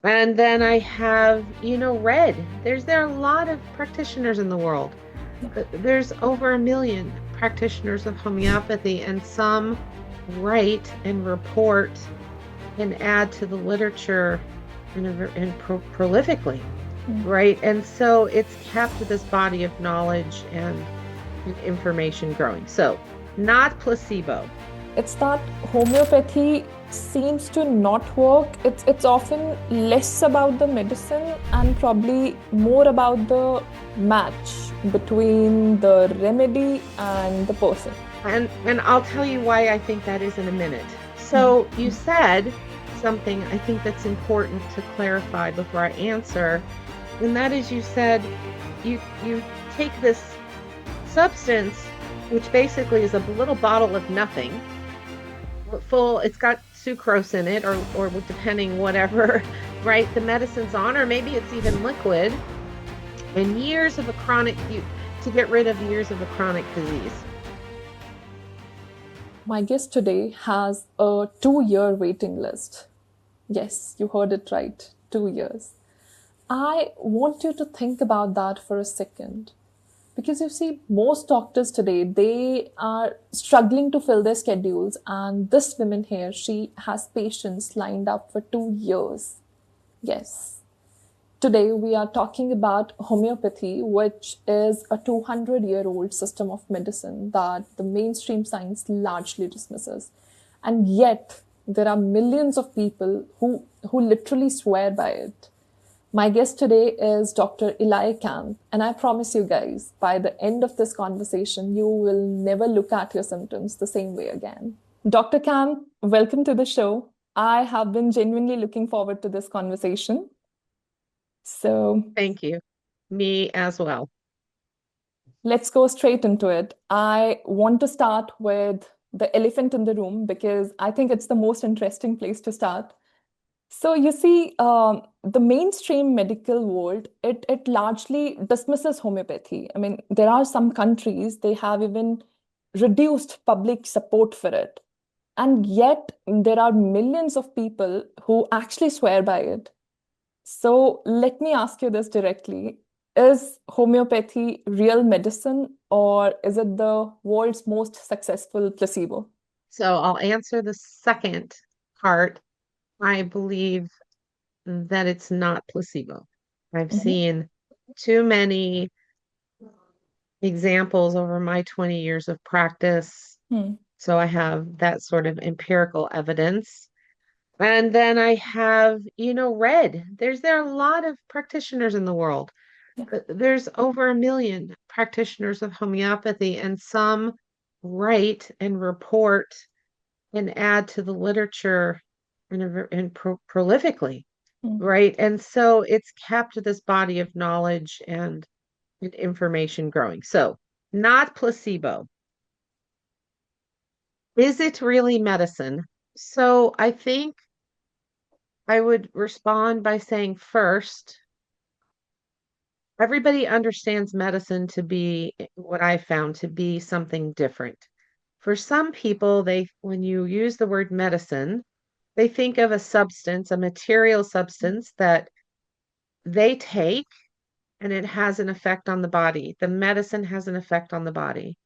And then I have, read. There are a lot of practitioners in the world. Yeah. There's over 1 million practitioners of homeopathy, and some write and report and add to the literature prolifically, Mm. right? And so it's kept this body of knowledge and information growing. So, not placebo. It's that homeopathy seems to not work. It's often less about the medicine and probably more about the match between the remedy and the person. And I'll tell you why I think that is in a minute. Mm. So, you said something I think that's important to clarify before I answer, and that is you said you take this substance, which basically is a little bottle of nothing, full, it's got sucrose in it, or depending whatever, right, the medicine's on, or maybe it's even liquid, and years of a chronic, to get rid of years of a chronic disease. My guest today has a 2 year waiting list. Yes, you heard it right. 2 years. I want you to think about that for a second. Because you see, most doctors today, they are struggling to fill their schedules. And this woman here, she has patients lined up for 2 years. Yes. Today, we are talking about homeopathy, which is a 200-year-old system of medicine that the mainstream science largely dismisses. And yet, there are millions of people who literally swear by it. My guest today is Dr. Eli Camp, and I promise you guys, by the end of this conversation, you will never look at your symptoms the same way again. Dr. Camp, welcome to the show. I have been genuinely looking forward to this conversation. So Thank you. Me as well. let's go straight into it. I want to start with the elephant in the room because I think it's the most interesting place to start. So you see, the mainstream medical world, it largely dismisses homeopathy. I mean, there are some countries, they have even reduced public support for it. And yet there are millions of people who actually swear by it. So let me ask you this directly. Is homeopathy real medicine, or is it the world's most successful placebo? So I'll answer the second part. I believe that it's not placebo. I've Mhm. seen too many examples over my 20 years of practice. Hmm. So I have that sort of empirical evidence. And then I have, read. There are a lot of practitioners in the world. Yeah. There's over 1 million practitioners of homeopathy, and some write and report and add to the literature prolifically, Hmm. right? And so it's kept this body of knowledge and information growing. So, not placebo. Is it really medicine? So, I think I would respond by saying first, everybody understands medicine to be what I found to be something different. For some people, when you use the word medicine, they think of a substance, a material substance that they take, and it has an effect on the body. The medicine has an effect on the body.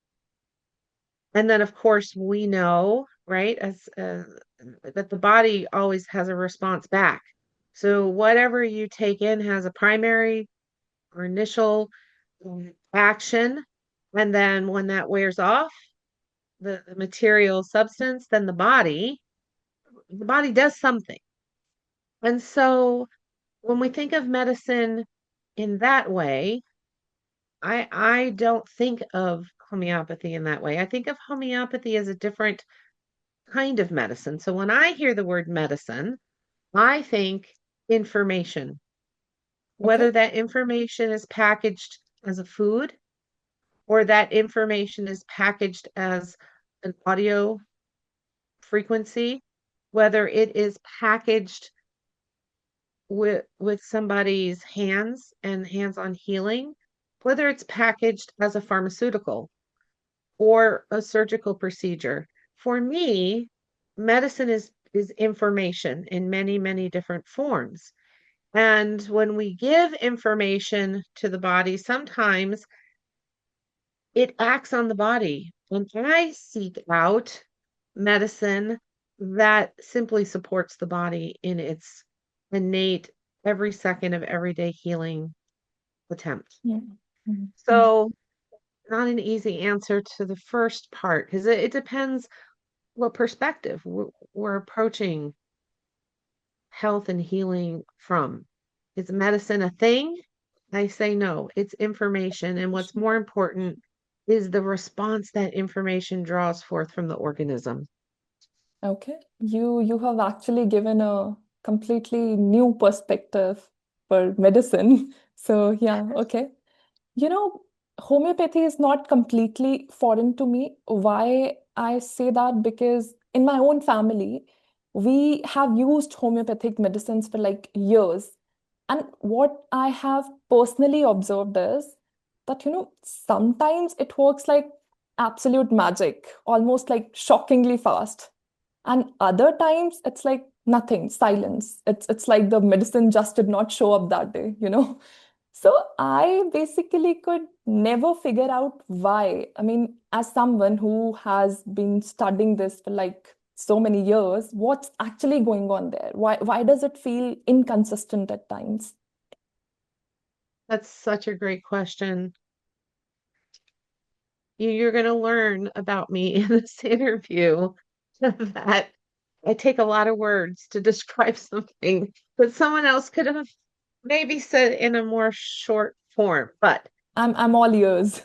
And then, of course, we know, right, as that the body always has a response back. So whatever you take in has a primary or initial action, and then when that wears off, the material substance, then the body does something. And so when we think of medicine in that way, I don't think of homeopathy in that way. I think of homeopathy as a different kind of medicine. So when I hear the word medicine, I think information, Okay. whether that information is packaged as a food or that information is packaged as an audio frequency, whether it is packaged with somebody's hands and hands-on healing, whether it's packaged as a pharmaceutical or a surgical procedure. For me, medicine is information in many, many different forms. And when we give information to the body, sometimes it acts on the body. And I seek out medicine that simply supports the body in its innate every second of everyday healing attempt. Yeah. Mm, mm. So, not an easy answer to the first part because it depends what perspective we're approaching health and healing from. Is medicine a thing? I say no, it's information. And what's more important is the response that information draws forth from the organism. Okay. You have actually given a completely new perspective for medicine. So yeah, okay. You know, homeopathy is not completely foreign to me. Why I say that? Because in my own family, we have used homeopathic medicines for like years. And what I have personally observed is that, sometimes it works like absolute magic, almost like shockingly fast. And other times it's like nothing, silence. It's like the medicine just did not show up that day. So I basically could never figure out why. I mean, as someone who has been studying this for like so many years, what's actually going on there? Why does it feel inconsistent at times? That's such a great question. You're going to learn about me in this interview that I take a lot of words to describe something that someone else could have maybe said in a more short form. But I'm all ears.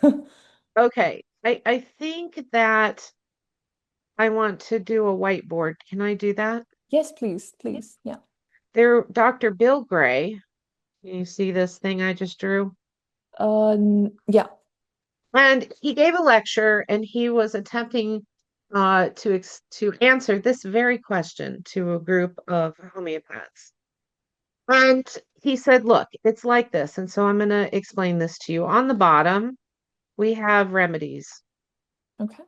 okay, I think that I want to do a whiteboard. Can I do that? Yes, please, please. Yeah. There, Dr. Bill Gray, can you see this thing I just drew? Yeah. And he gave a lecture and he was attempting to answer this very question to a group of homeopaths. And he said, look, it's like this. And so I'm going to explain this to you. On the bottom, we have remedies, Okay.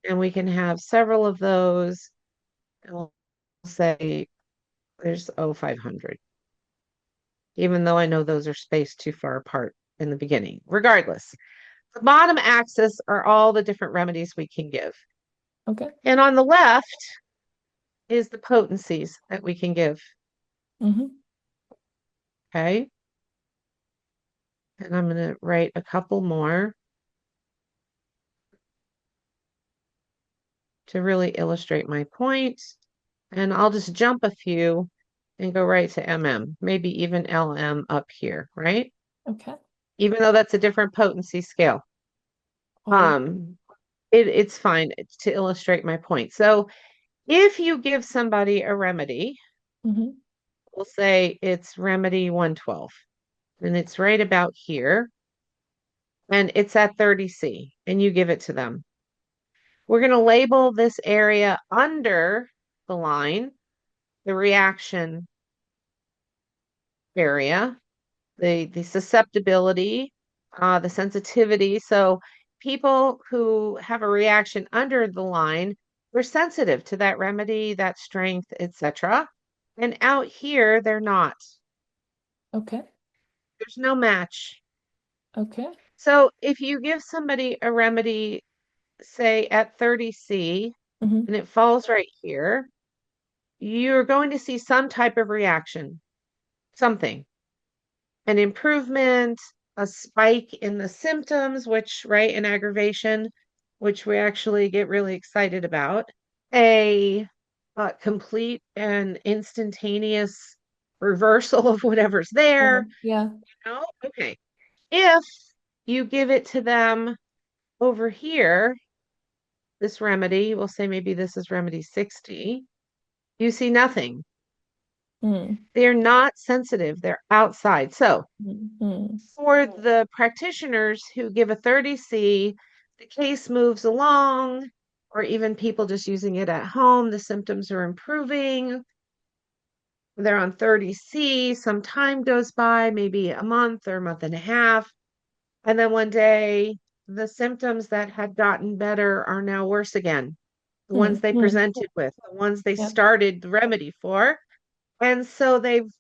and we can have several of those. And we'll say there's 500, even though I know those are spaced too far apart in the beginning. Regardless, the bottom axis are all the different remedies we can give. Okay. And on the left is the potencies that we can give. Mm-hmm. Okay. And I'm going to write a couple more to really illustrate my point. And I'll just jump a few and go right to MM, maybe even LM up here, right? Okay. Even though that's a different potency scale. All right. Um, it's fine to illustrate my point. So if you give somebody a remedy, Mm-hmm. we'll say it's remedy 112, and it's right about here, and it's at 30C, and you give it to them. We're going to label this area under the line the reaction area, the susceptibility, the sensitivity. So people who have a reaction under the line, they're sensitive to that remedy, that strength, etc. And out here, they're not. Okay. There's no match. Okay. So if you give somebody a remedy, say at 30C, Mm-hmm. and it falls right here, you're going to see some type of reaction, something, an improvement, a spike in the symptoms, which, right, an aggravation, which we actually get really excited about, a complete and instantaneous reversal of whatever's Yeah. there. Yeah. Okay. If you give it to them over here, this remedy, we'll say maybe this is remedy 60, you see nothing. Mm. They're not sensitive, they're outside. So Mm. for the practitioners who give a 30C, the case moves along, or even people just using it at home, the symptoms are improving. They're on 30C, some time goes by, maybe a month or a month and a half. And then one day, the symptoms that had gotten better are now worse again. The ones Mm. they Mm. presented with, the ones they Yeah. started the remedy for. And so they've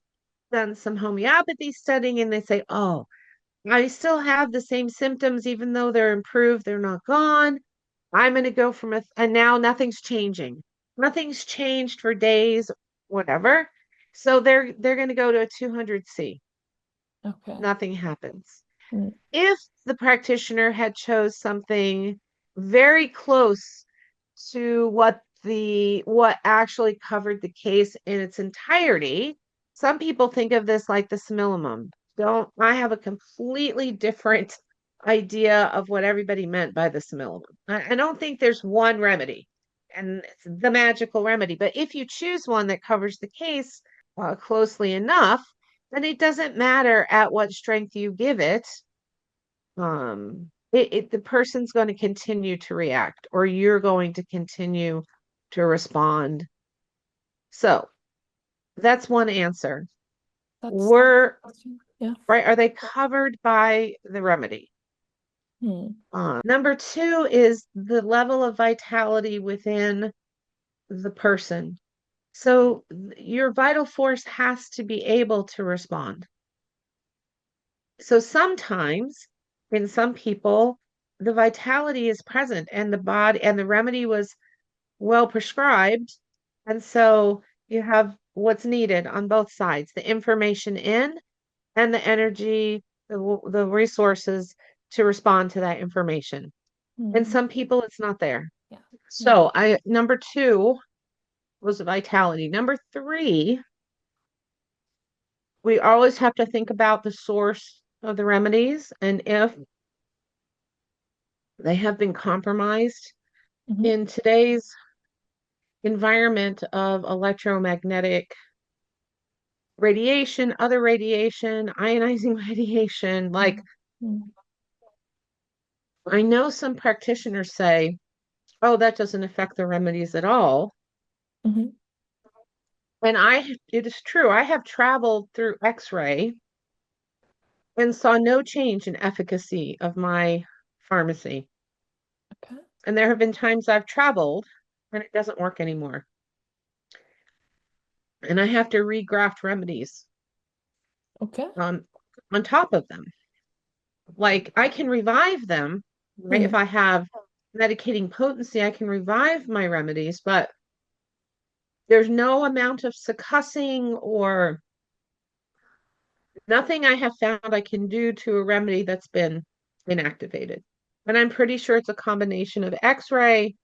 done some homeopathy studying and they say, oh, I still have the same symptoms, even though they're improved, they're not gone. I'm going to go from and now nothing's changing. Nothing's changed for days, whatever. So they're going to go to a 200C. Okay. Nothing happens. Mm. If the practitioner had chose something very close to what actually covered the case in its entirety, some people think of this like the simillimum. Don't I have a completely different idea of what everybody meant by the simillimum. I don't think there's one remedy and it's the magical remedy. But if you choose one that covers the case closely enough, then it doesn't matter at what strength you give it. The person's going to continue to react, or you're going to continue to respond. So that's one answer. That's Were interesting. Yeah. right? Are they covered by the remedy? Hmm. Number two is the level of vitality within the person. So your vital force has to be able to respond. So sometimes in some people, the vitality is present and the body and the remedy was well prescribed. And so you have what's needed on both sides, the information in and the energy, the resources to respond to that information. And Hmm. some people it's not there. Yeah. Yeah. So I number two was vitality. Number three, we always have to think about the source of the remedies and if they have been compromised Hmm. in today's environment of electromagnetic radiation, other radiation, ionizing radiation. Like, Hmm. I know some practitioners say, oh, that doesn't affect the remedies at all. Hmm. And it is true. I have traveled through X-ray and saw no change in efficacy of my pharmacy. Okay. And there have been times I've traveled and it doesn't work anymore. And I have to regraft remedies Okay. um, on top of them. Like I can revive them, right? If Hmm. I have medicating potency, I can revive my remedies, but there's no amount of succussing or nothing I have found I can do to a remedy that's been inactivated. And I'm pretty sure it's a combination of X-ray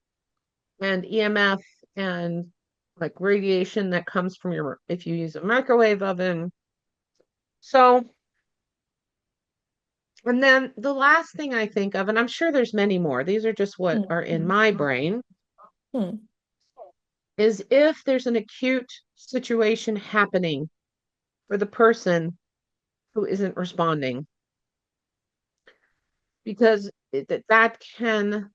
and EMF and like radiation that comes from if you use a microwave oven. So, and then the last thing I think of, and I'm sure there's many more, these are just what Hmm. are in my brain, Hmm. is if there's an acute situation happening for the person who isn't responding, because that can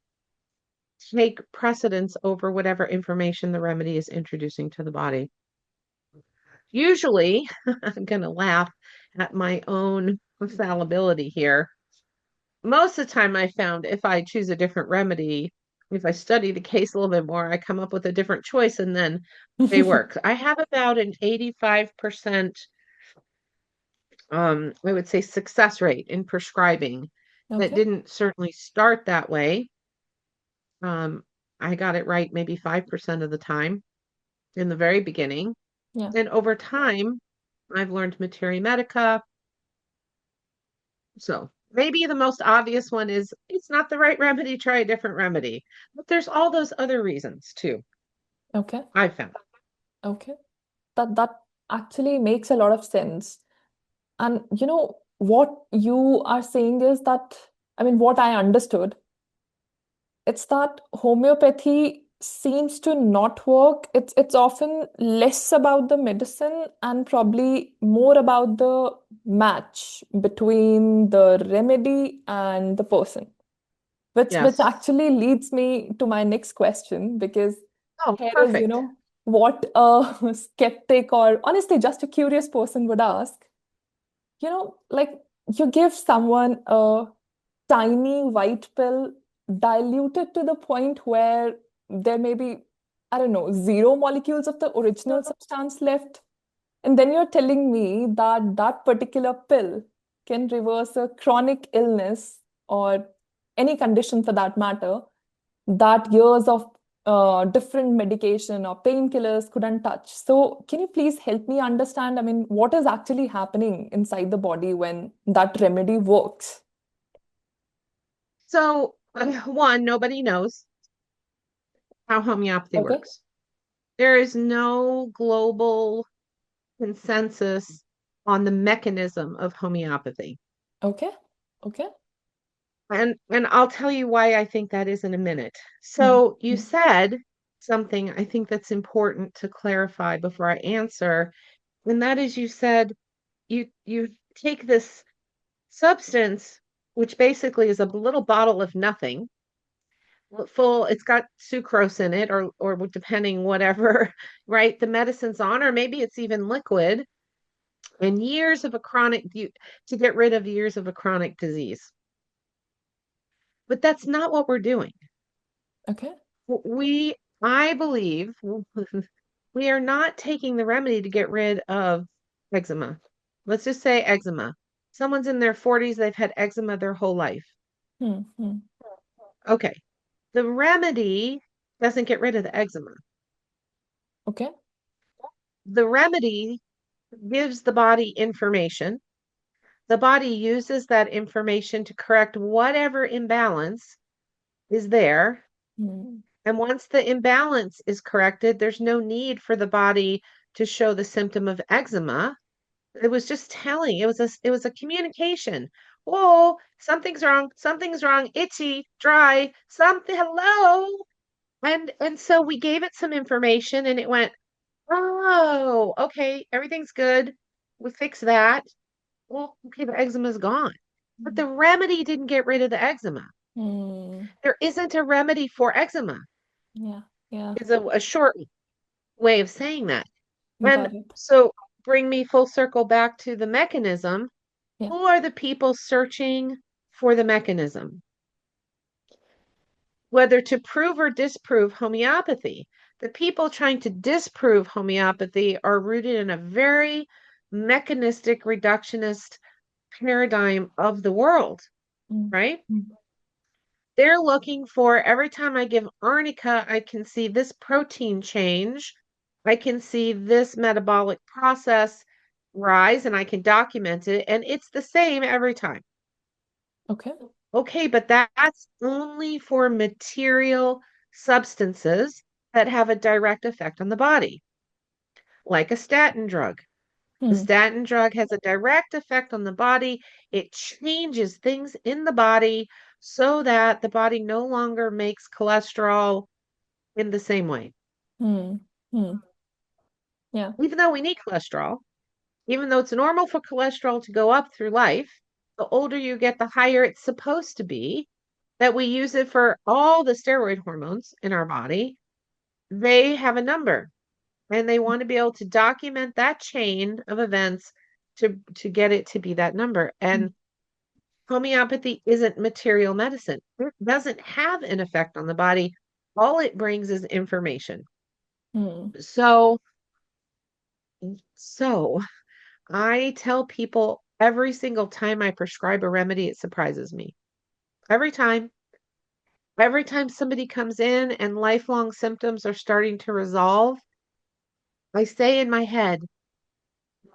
take precedence over whatever information the remedy is introducing to the body. Usually, I'm going to laugh at my own fallibility here. Most of the time, I found if I choose a different remedy, if I study the case a little bit more, I come up with a different choice and then they work. I have about an 85%, I would say, success rate in prescribing. That Okay. didn't certainly start that way. Um, I got it right maybe 5% of the time in the very beginning. Yeah. And over time, I've learned materia medica. So maybe the most obvious one is it's not the right remedy, try a different remedy. But there's all those other reasons too, Okay. I found. Okay. That actually makes a lot of sense. And what you are saying is that, I mean, what I understood, it's that homeopathy seems to not work. It's often less about the medicine and probably more about the match between the remedy and the person. Which Yes. actually leads me to my next question, because Oh, here is, perfect. what a skeptic or honestly just a curious person would ask. Like, you give someone a tiny white pill diluted to the point where there may be, I don't know, zero molecules of the original substance left. And then you're telling me that that particular pill can reverse a chronic illness or any condition for that matter that years of different medication or painkillers couldn't touch. So, can you please help me understand? I mean, what is actually happening inside the body when that remedy works? So, one, nobody knows how homeopathy Okay. works. There is no global consensus on the mechanism of homeopathy. Okay. Okay. And I'll tell you why I think that is in a minute. Hmm. So you Hmm. said something I think that's important to clarify before I answer, and that is you said you take this substance, which basically is a little bottle of nothing, full, it's got sucrose in it, or depending whatever, right, the medicine's on, or maybe it's even liquid, and years of a chronic to get rid of years of a chronic disease. But that's not what we're doing. Okay. We, I believe, we are not taking the remedy to get rid of eczema. Let's just say eczema. Someone's in their 40s, they've had eczema their whole life. Hmm. Hmm. Okay. The remedy doesn't get rid of the eczema. Okay. The remedy gives the body information. The body uses that information to correct whatever imbalance is there. Hmm. And once the imbalance is corrected, there's no need for the body to show the symptom of eczema. It was just telling. It was a communication. Oh, something's wrong, itchy, dry, something, hello. And so we gave it some information and it went, oh, okay, everything's good. We fix that. Well, okay, the eczema's gone. But the remedy didn't get rid of the eczema. Hmm. There isn't a remedy for eczema, Yeah. Yeah. is a short way of saying that. And Got it. so bring me full circle back to the mechanism. Yeah. Who are the people searching for the mechanism? Whether to prove or disprove homeopathy. The people trying to disprove homeopathy are rooted in a very mechanistic, reductionist paradigm of the world, Hmm. right? Hmm. They're looking for every time I give arnica, I can see this protein change. I can see this metabolic process rise and I can document it. And it's the same every time. Okay. Okay, but that's only for material substances that have a direct effect on the body, like a statin drug. The Hmm. statin drug has a direct effect on the body. It changes things in the body so that the body no longer makes cholesterol in the same way. Hmm. Hmm. Yeah. Even though we need cholesterol, even though it's normal for cholesterol to go up through life, the older you get, the higher it's supposed to be, that we use it for all the steroid hormones in our body. They have a number and they want to be able to document that chain of events to get it to be that number. Hmm. And homeopathy isn't material medicine. It doesn't have an effect on the body. All it brings is information. Hmm. So, so I tell people every single time I prescribe a remedy, it surprises me. Every time. Every time somebody comes in and lifelong symptoms are starting to resolve, I say in my head,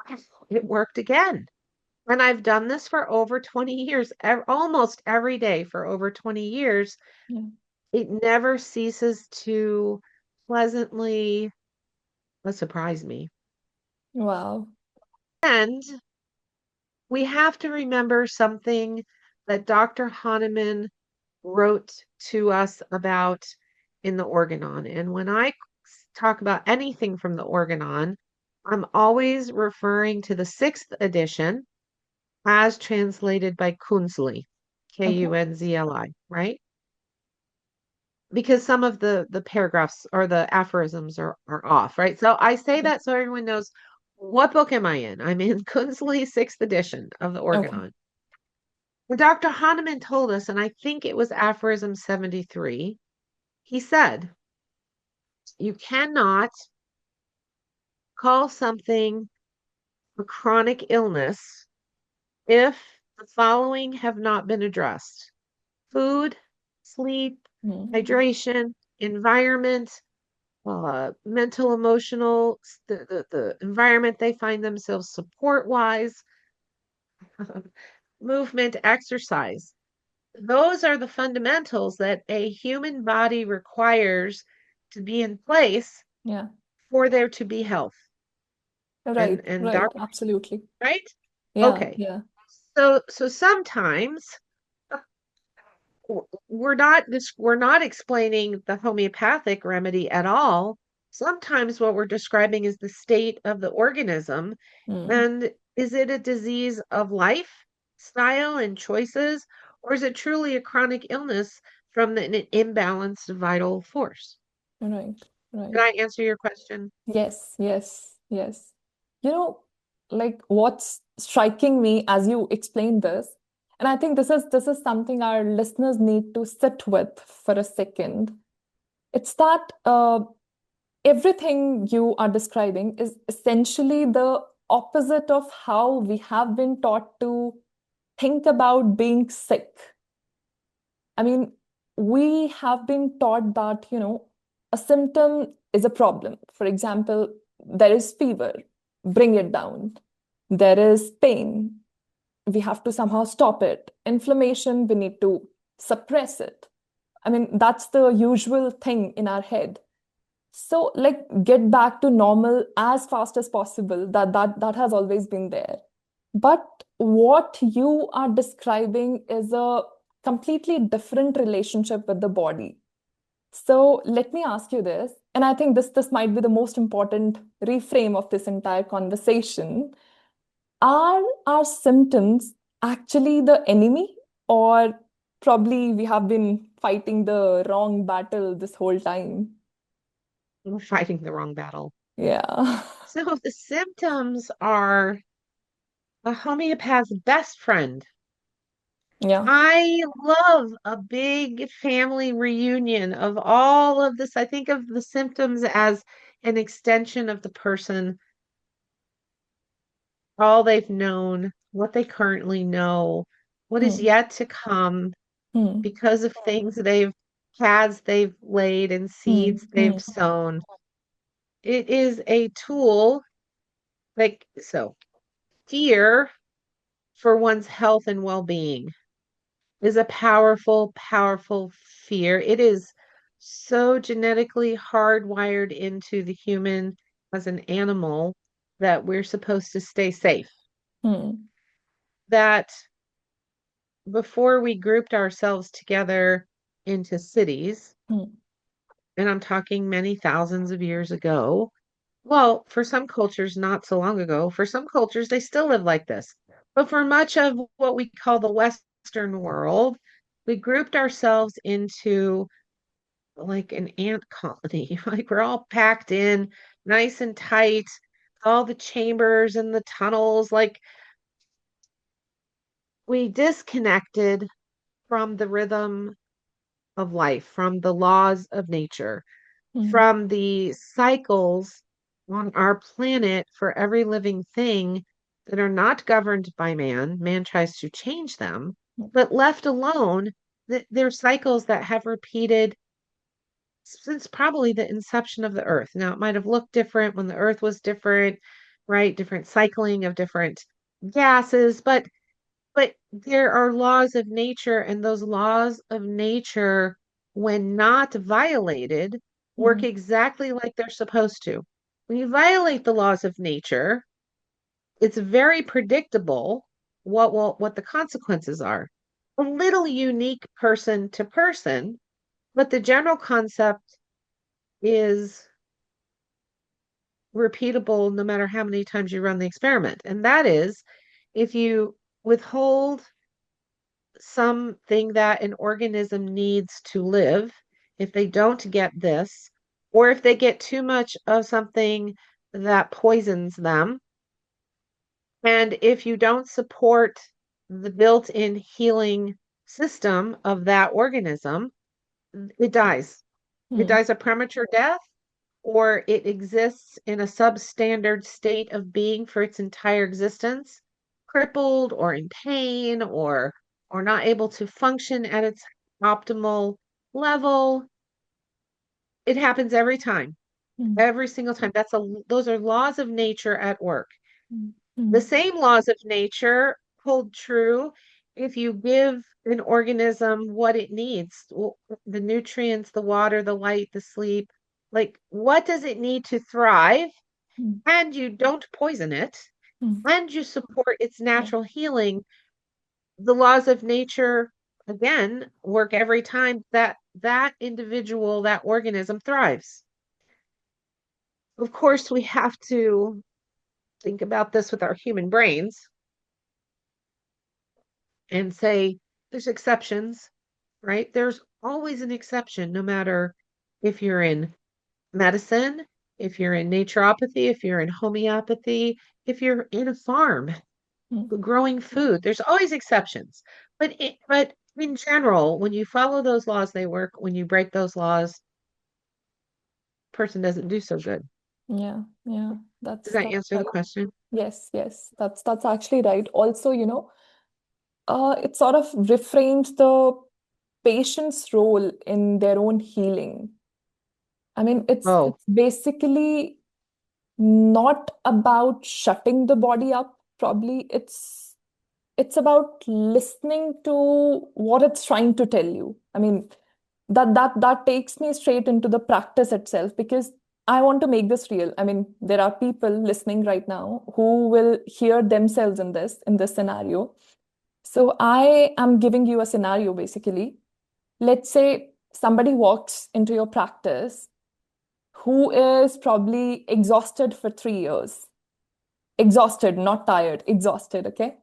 wow, it worked again. And I've done this for over 20 years, almost every day for over 20 years. Yeah. It never ceases to pleasantly surprise me. Wow. And we have to remember something that Dr. Hahnemann wrote to us about in the Organon. And when I talk about anything from the Organon, I'm always referring to the sixth edition as translated by Kunzli, Okay. Kunzli, right? Because some of the paragraphs or the aphorisms are off, right? So I say Okay. that so everyone knows what book am I in? I'm in Kunzli sixth edition of the Okay. Organon. Dr. Hahnemann told us, and I think it was aphorism 73, he said, you cannot call something a chronic illness if the following have not been addressed: food, sleep, Hmm. hydration, environment, mental, emotional, the environment they find themselves support wise, movement, exercise. Those are the fundamentals that a human body requires to be in place Yeah. for there to be health. Right, And right, Darwin, absolutely. right? Yeah, Okay. yeah. So sometimes we're not explaining the homeopathic remedy at all. Sometimes what we're describing is the state of the organism. Hmm. And is it a disease of life, style, and choices, or is it truly a chronic illness from an imbalanced vital force? Right, Did right. I answer your question? Yes, yes, yes. You know, like what's striking me as you explain this, and I think this is something our listeners need to sit with for a second. It's that everything you are describing is essentially the opposite of how we have been taught to think about being sick. I mean, we have been taught that, a symptom is a problem. For example, there is fever, bring it down. There is pain, we have to somehow stop it. Inflammation, we need to suppress it. I mean, that's the usual thing in our head. So, like, get back to normal as fast as possible. That has always been there. But what you are describing is a completely different relationship with the body. So let me ask you this, and I think this might be the most important reframe of this entire conversation. Are our symptoms actually the enemy, or probably we have been fighting the wrong battle this whole time? We're fighting the wrong battle. Yeah. So the symptoms are a homeopath's best friend. Yeah. I love a big family reunion of all of this. I think of the symptoms as an extension of the person, all they've known, what they currently know, what is Hmm. yet to come Hmm. because of things they've laid and Hmm. seeds they've Hmm. sown. It is a tool like so. Fear for one's health and well-being is a powerful, powerful fear. It is so genetically hardwired into the human as an animal that we're supposed to stay safe. Hmm. That before we grouped ourselves together into cities, Hmm. and I'm talking many thousands of years ago, well, for some cultures, not so long ago, for some cultures, they still live like this. But for much of what we call the Western world, we grouped ourselves into like an ant colony. Like we're all packed in nice and tight, all the chambers and the tunnels. Like we disconnected from the rhythm of life, from the laws of nature, Hmm. from the cycles on our planet for every living thing that are not governed by man. Man tries to change them, but left alone, they're cycles that have repeated since probably the inception of the earth. Now, it might have looked different when the earth was different, right? Different cycling of different gases, but there are laws of nature, and those laws of nature, when not violated, work Hmm. exactly like they're supposed to. When you violate the laws of nature, it's very predictable what the consequences are. A little unique person to person, but the general concept is repeatable no matter how many times you run the experiment. And that is if you withhold something that an organism needs to live, if they don't get this, or if they get too much of something that poisons them, and if you don't support the built-in healing system of that organism, it dies. It Hmm. dies a premature death, or it exists in a substandard state of being for its entire existence, crippled or in pain or not able to function at its optimal level. It happens every time, mm, every single time. Those are laws of nature at work. mm, The mm, same laws of nature hold true if you give an organism what it needs, the nutrients, the water, the light, the sleep. Like, what does it need to thrive? mm, And you don't poison it, mm. and you support its Yeah. natural healing. The laws of nature, again, work every time that individual, that organism thrives. Of course, we have to think about this with our human brains and say there's exceptions, right? There's always an exception, no matter if you're in medicine, if you're in naturopathy, if you're in homeopathy, if you're in a farm Mm. growing food. There's always exceptions. But in general, when you follow those laws, they work. When you break those laws, person doesn't do so good. Yeah, yeah. Does That's that that's answer the right. question? Yes, yes. That's actually right. Also, it sort of reframes the patient's role in their own healing. I mean, Oh, it's basically not about shutting the body up, probably. It's about listening to what it's trying to tell you. I mean, that takes me straight into the practice itself because I want to make this real. I mean, there are people listening right now who will hear themselves in this scenario. So I am giving you a scenario basically. Let's say somebody walks into your practice who is probably exhausted for 3 years. Exhausted, not tired, exhausted, okay?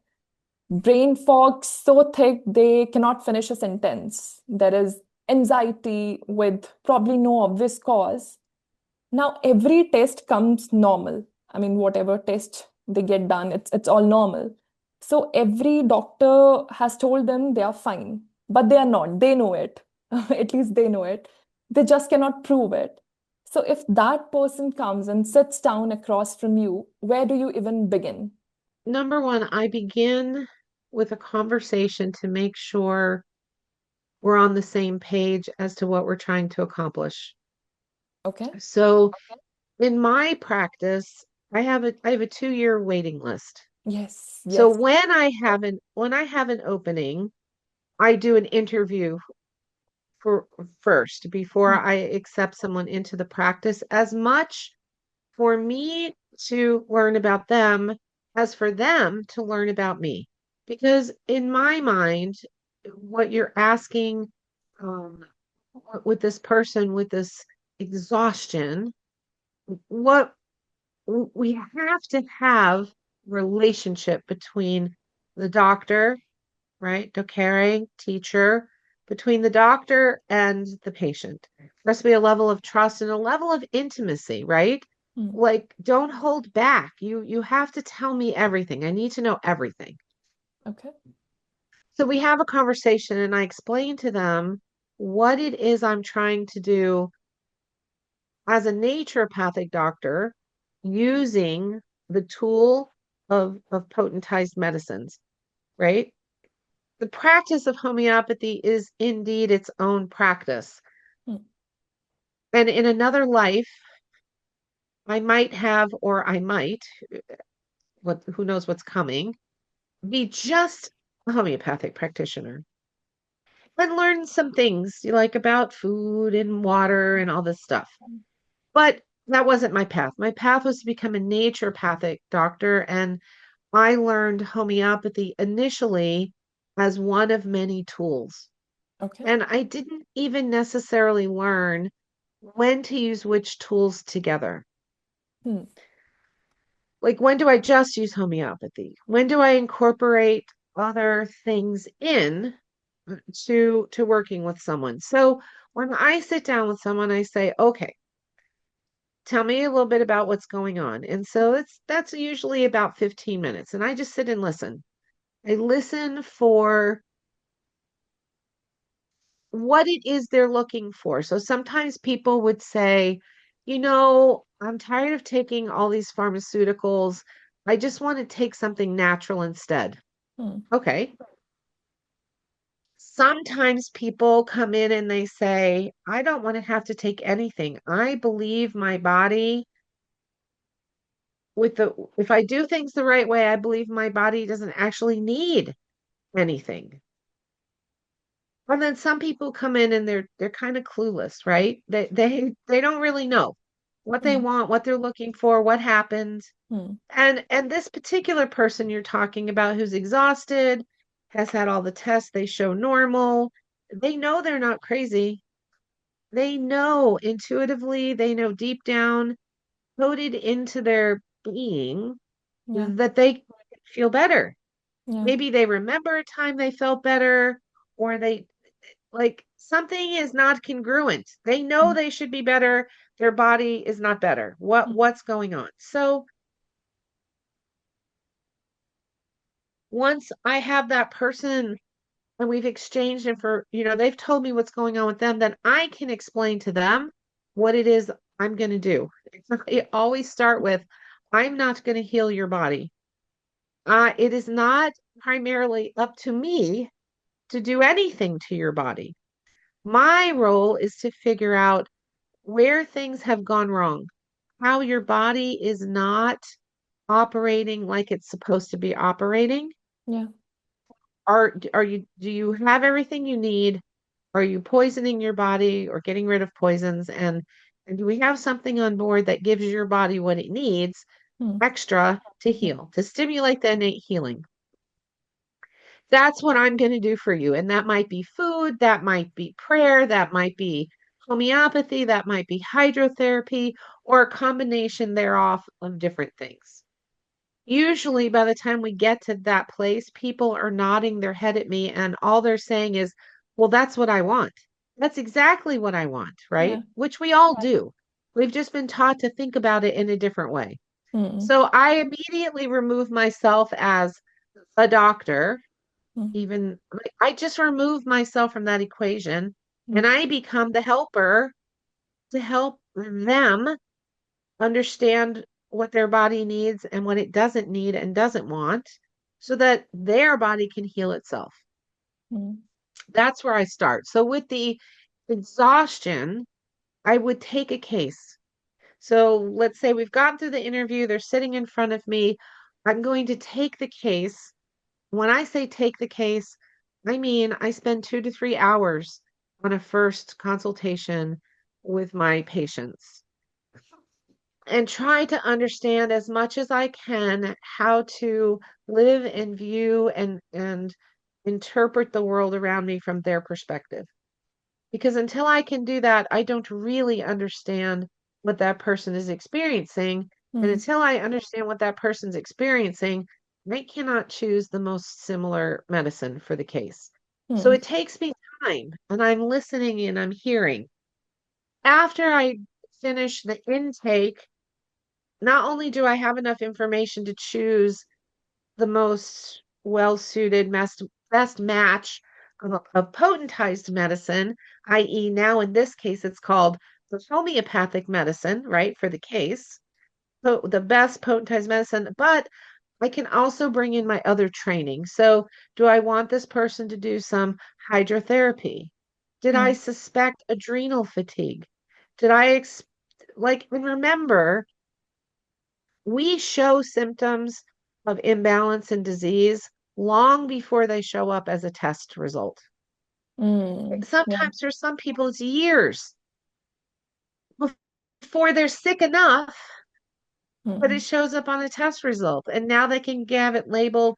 Brain fog so thick they cannot finish a sentence. There is anxiety with probably no obvious cause. Now, every test comes normal. I mean, whatever test they get done, it's all normal. So every doctor has told them they are fine, but they are not. They know it. At least they know it. They just cannot prove it. So if that person comes and sits down across from you, where do you even begin? number one, I begin with a conversation to make sure we're on the same page as to what we're trying to accomplish. Okay. So in my practice, I have a 2-year waiting list. Yes, So yes. when I have an opening, I do an interview for first before Mm, I accept someone into the practice, as much for me to learn about them as for them to learn about me. Because in my mind, what you're asking um, with this person with this exhaustion, what we have to have relationship between the doctor, right? Docere, teacher, between the doctor and the patient. There has to be a level of trust and a level of intimacy, right? mm. Like, don't hold back. You have to tell me everything. I need to know everything. Okay. So we have a conversation and I explain to them what it is I'm trying to do as a naturopathic doctor using the tool of potentized medicines, right? The practice of homeopathy is indeed its own practice. Mm. And in another life, I might have, or I might, who knows what's coming, be just a homeopathic practitioner and learn some things you like about food and water and all this stuff. But that wasn't my path. My path was to become a naturopathic doctor, and I learned homeopathy initially as one of many tools. Okay. And I didn't even necessarily learn when to use which tools together. Hmm. Like, when do I just use homeopathy? When do I incorporate other things in to working with someone? So when I sit down with someone, I say, okay, tell me a little bit about what's going on. And so that's usually about 15 minutes. And I just sit and listen. I listen for what it is they're looking for. So sometimes people would say, I'm tired of taking all these pharmaceuticals. I just want to take something natural instead. Mm. Okay. Sometimes people come in and they say, I don't want to have to take anything. I believe my body if I do things the right way, I believe my body doesn't actually need anything. And then some people come in and they're kind of clueless, right? They don't really know what they Mm. want, what they're looking for, what happened. Mm. And this particular person you're talking about who's exhausted, has had all the tests, they show normal. They know they're not crazy. They know intuitively, they know deep down, coded into their being Yeah. that they feel better. Yeah. Maybe they remember a time they felt better, or they like something is not congruent. They know Mm. they should be better. Their body is not better. Mm. What's going on? So once I have that person and we've exchanged they've told me what's going on with them, then I can explain to them what it is I'm going to do. It always start with, I'm not going to heal your body. It is not primarily up to me to do anything to your body. My role is to figure out where things have gone wrong, how your body is not operating like it's supposed to be operating. Yeah. Do you have everything you need? Are you poisoning your body or getting rid of poisons? And do we have something on board that gives your body what it needs Mm. extra to heal, to stimulate the innate healing? That's what I'm going to do for you. And that might be food, that might be prayer, that might be homeopathy, that might be hydrotherapy, or a combination thereof of different things. Usually, by the time we get to that place, people are nodding their head at me, and all they're saying is, well, that's what I want. That's exactly what I want, Yeah. right? Which we all do. We've just been taught to think about it in a different way. Mm. So I immediately remove myself as a doctor, Mm. even like, I just remove myself from that equation and Mm. I become the helper to help them understand what their body needs and what it doesn't need and doesn't want so that their body can heal itself. Mm. That's where I start. So with the exhaustion, I would take a case. So let's say we've gotten through the interview, they're sitting in front of me. I'm going to take the case. When I say take the case, I mean I spend 2 to 3 hours on a first consultation with my patients and try to understand as much as I can how to live and view and interpret the world around me from their perspective. Because until I can do that, I don't really understand what that person is experiencing. And Mm. until I understand what that person's experiencing, I cannot choose the most similar medicine for the case. So Mm. it takes me time, and I'm listening and I'm hearing. After I finish the intake, not only do I have enough information to choose the most well-suited, best match of potentized medicine, i.e., now in this case, it's called the homeopathic medicine, right, for the case. So the best potentized medicine, but I can also bring in my other training. So, do I want this person to do some hydrotherapy? Did I Mm. suspect adrenal fatigue? Did I and remember, we show symptoms of imbalance and disease long before they show up as a test result. Mm. Yeah. Sometimes for some people, it's years before they're sick enough, but it Mm. shows up on a test result. And now they can have it labeled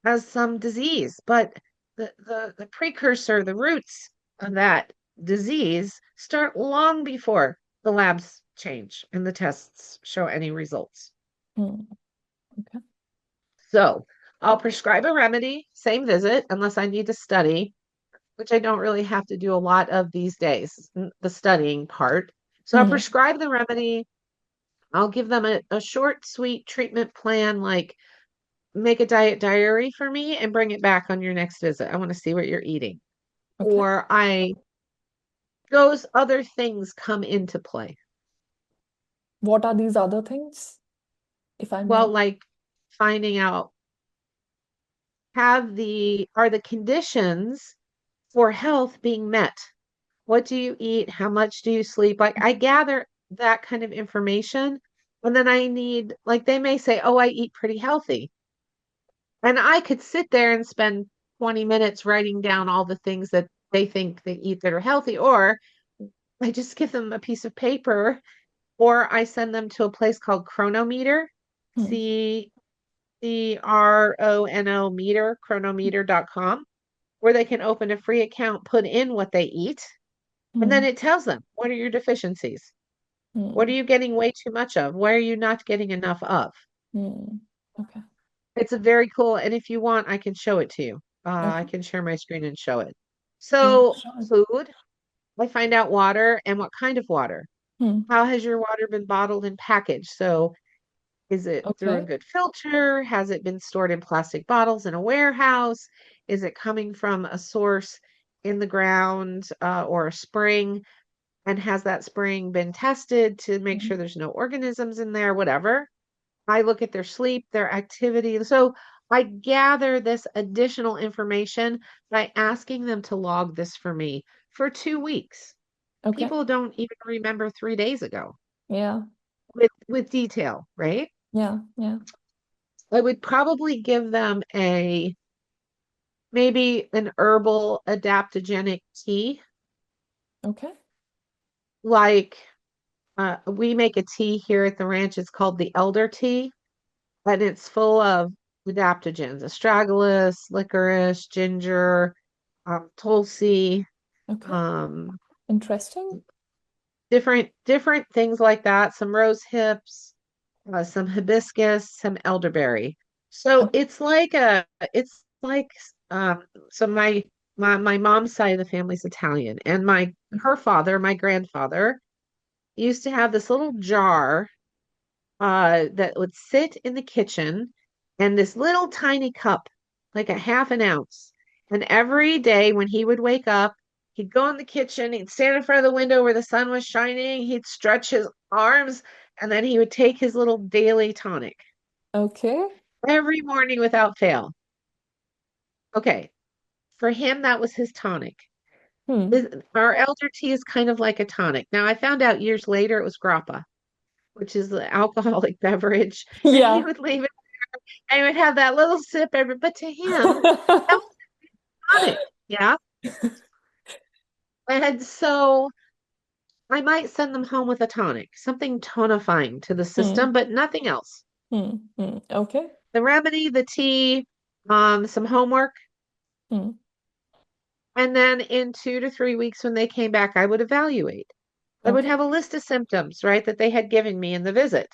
as some disease. But the precursor, the roots of that disease start long before the labs change and the tests show any results. Mm. Okay. So I'll prescribe a remedy, same visit, unless I need to study, which I don't really have to do a lot of these days, the studying part. So I'll Mm. prescribe the remedy. I'll give them a short, sweet treatment plan, like make a diet diary for me and bring it back on your next visit. I want to see what you're eating. Okay. Or those other things come into play. What are these other things, if I may Well, ask? like finding out are the conditions for health being met? What do you eat? How much do you sleep? Like I gather that kind of information. And then I need, like, they may say, oh, I eat pretty healthy. And I could sit there and spend 20 minutes writing down all the things that they think they eat that are healthy. Or I just give them a piece of paper, or I send them to a place called Chronometer, Hmm. CCRONO meter, chronometer.com, where they can open a free account, put in what they eat, and then Hmm. it tells them, what are your deficiencies? What are Hmm. you getting way too much of? Why are you not getting enough of? Hmm. Okay. It's a very cool, and if you want, I can show it to you. I Okay. can share my screen and show it. Yeah, So, sure. food, I find out water and what kind of water. Hmm. How has your water been bottled and packaged? So, is it through a Okay. good filter? Has it been stored in plastic bottles in a warehouse? Is it coming from a source in the ground or a spring? And has that spring been tested to make Hmm. sure there's no organisms in there, whatever? I look at their sleep, their activity. So I gather this additional information by asking them to log this for me for 2 weeks. Okay. People don't even remember 3 days ago Yeah. with detail, right? Yeah. Yeah. I would probably give them a maybe an herbal adaptogenic tea, Okay. like we make a tea here at the ranch. It's called the elder tea, and it's full of adaptogens, astragalus, licorice, ginger, tulsi, Okay. um, Interesting. different things like that. Some rose hips, some hibiscus, some elderberry. So Okay. it's like so my mom's side of the family's Italian, and my her father, my grandfather, used to have this little jar that would sit in the kitchen and this little tiny cup, like a half an ounce. And every day when he would wake up, he'd go in the kitchen, he'd stand in front of the window where the sun was shining, he'd stretch his arms, and then he would take his little daily tonic Okay. every morning without fail. Okay, for him, that was his tonic. Hmm. Our elder tea is kind of like a tonic. Now, I found out years later it was grappa, which is the alcoholic beverage, and he Yeah. would leave it and would have that little sip every, but to him, that was tonic. Yeah. And so I might send them home with a tonic, something tonifying to the Hmm. system, but nothing else. Hmm. Hmm. Okay. The remedy, the tea, some homework. Hmm. And then in 2 to 3 weeks, when they came back, I would evaluate. I would Okay. have a list of symptoms, right, that they had given me in the visit.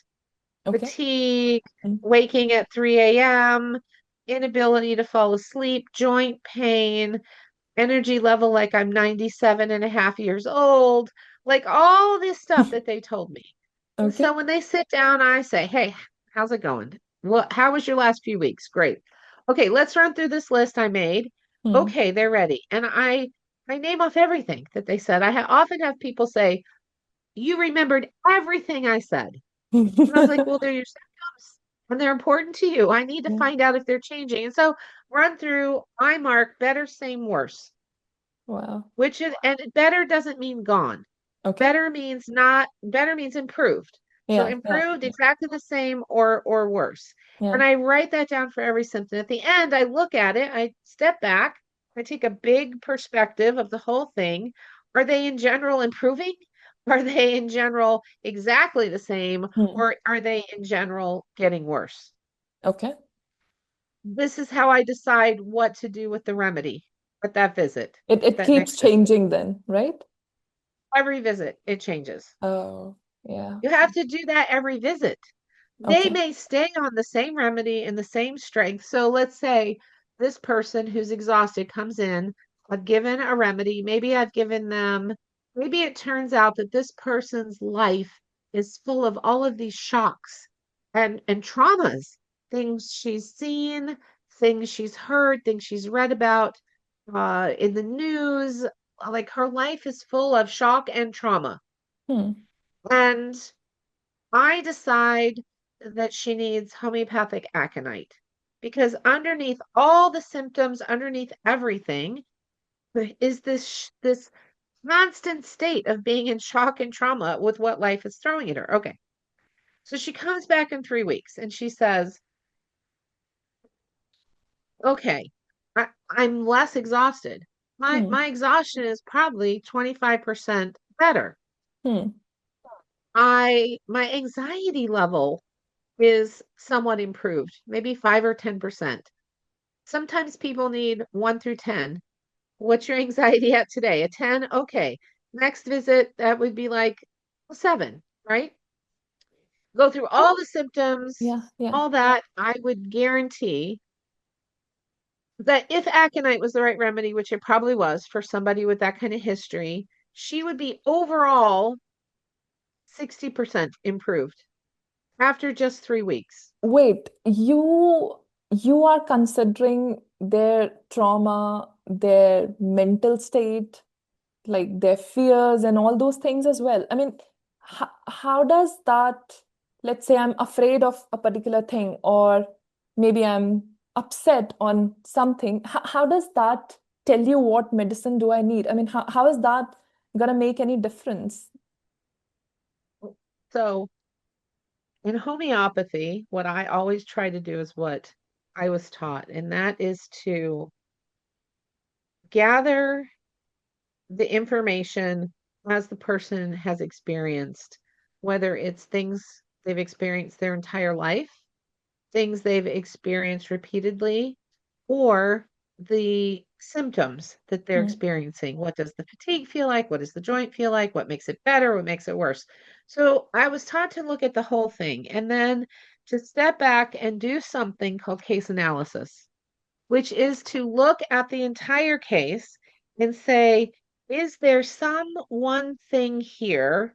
Okay. Fatigue, Hmm. waking at 3 a.m., inability to fall asleep, joint pain, energy level like I'm 97 and a half years old, like all this stuff that they told me. And Okay. so when they sit down, I say, hey, how's it going? Well, how was your last few weeks? Great. Okay, let's run through this list I made. Hmm. Okay, they're ready. And I name off everything that they said. Often have people say, you remembered everything I said. And I was like, well, they're your symptoms and they're important to you. I need to Yeah. find out if they're changing. And so run through, I mark better, same, worse. Wow. Which is, and better doesn't mean gone. Okay. Better means improved. So Yeah. Yeah. improved, exactly the same or worse. Yeah. And I write that down for every symptom. At the end, I look at it, I step back, I take a big perspective of the whole thing. Are they in general improving? Are they in general exactly the same? Hmm. Or are they in general getting worse? Okay. This is how I decide what to do with the remedy at that visit, It that keeps next visit. changing then, right? Every visit, it changes. Oh, yeah. You have to do that every visit. They Okay. may stay on the same remedy and the same strength. So let's say this person who's exhausted comes in, I've given a remedy. Maybe it turns out that this person's life is full of all of these shocks and traumas, things she's seen, things she's heard, things she's read about in the news. Like her life is full of shock and trauma. Hmm. And I decide that she needs homeopathic aconite because underneath all the symptoms, underneath everything, is this constant state of being in shock and trauma with what life is throwing at her. Okay. So she comes back in 3 weeks and she says, okay, I'm less exhausted. Hmm. My exhaustion is probably 25% better. Hmm. My anxiety level is somewhat improved, maybe 5 or 10%. Sometimes people need 1 through 10. What's your anxiety at today? A 10? Okay. Next visit, that would be like a 7, right? Go through all the symptoms, Yeah, yeah. all that. I would guarantee that if aconite was the right remedy, which it probably was for somebody with that kind of history, she would be overall 60% improved after just 3 weeks. Wait, you are considering their trauma, their mental state, like their fears and all those things as well. I mean, how does that, let's say I'm afraid of a particular thing, or maybe I'm upset on something, how does that tell you what medicine do I need? I mean, how is that gonna make any difference? So, in homeopathy, what I always try to do is what I was taught, and that is to gather the information as the person has experienced, whether it's things they've experienced their entire life, things they've experienced repeatedly, or the symptoms that they're Hmm. experiencing. What does the fatigue feel like? What does the joint feel like? What makes it better? What makes it worse? So I was taught to look at the whole thing and then to step back and do something called case analysis, which is to look at the entire case and say, is there some one thing here,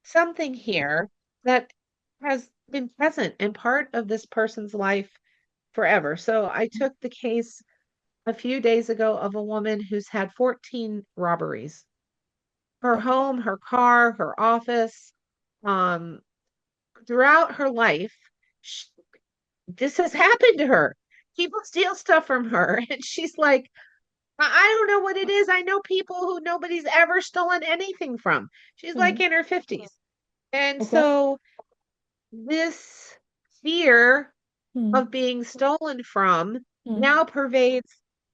something here that has been present and part of this person's life forever? So I took the case a few days ago of a woman who's had 14 robberies. Her Okay. home, her car, her office, um, throughout her life, sh this has happened to her. People steal stuff from her, and she's like, I don't know what it is. I know people who nobody's ever stolen anything from. She's like Hmm. in her 50s. And Okay. so this fear Hmm. of being stolen from Hmm. now pervades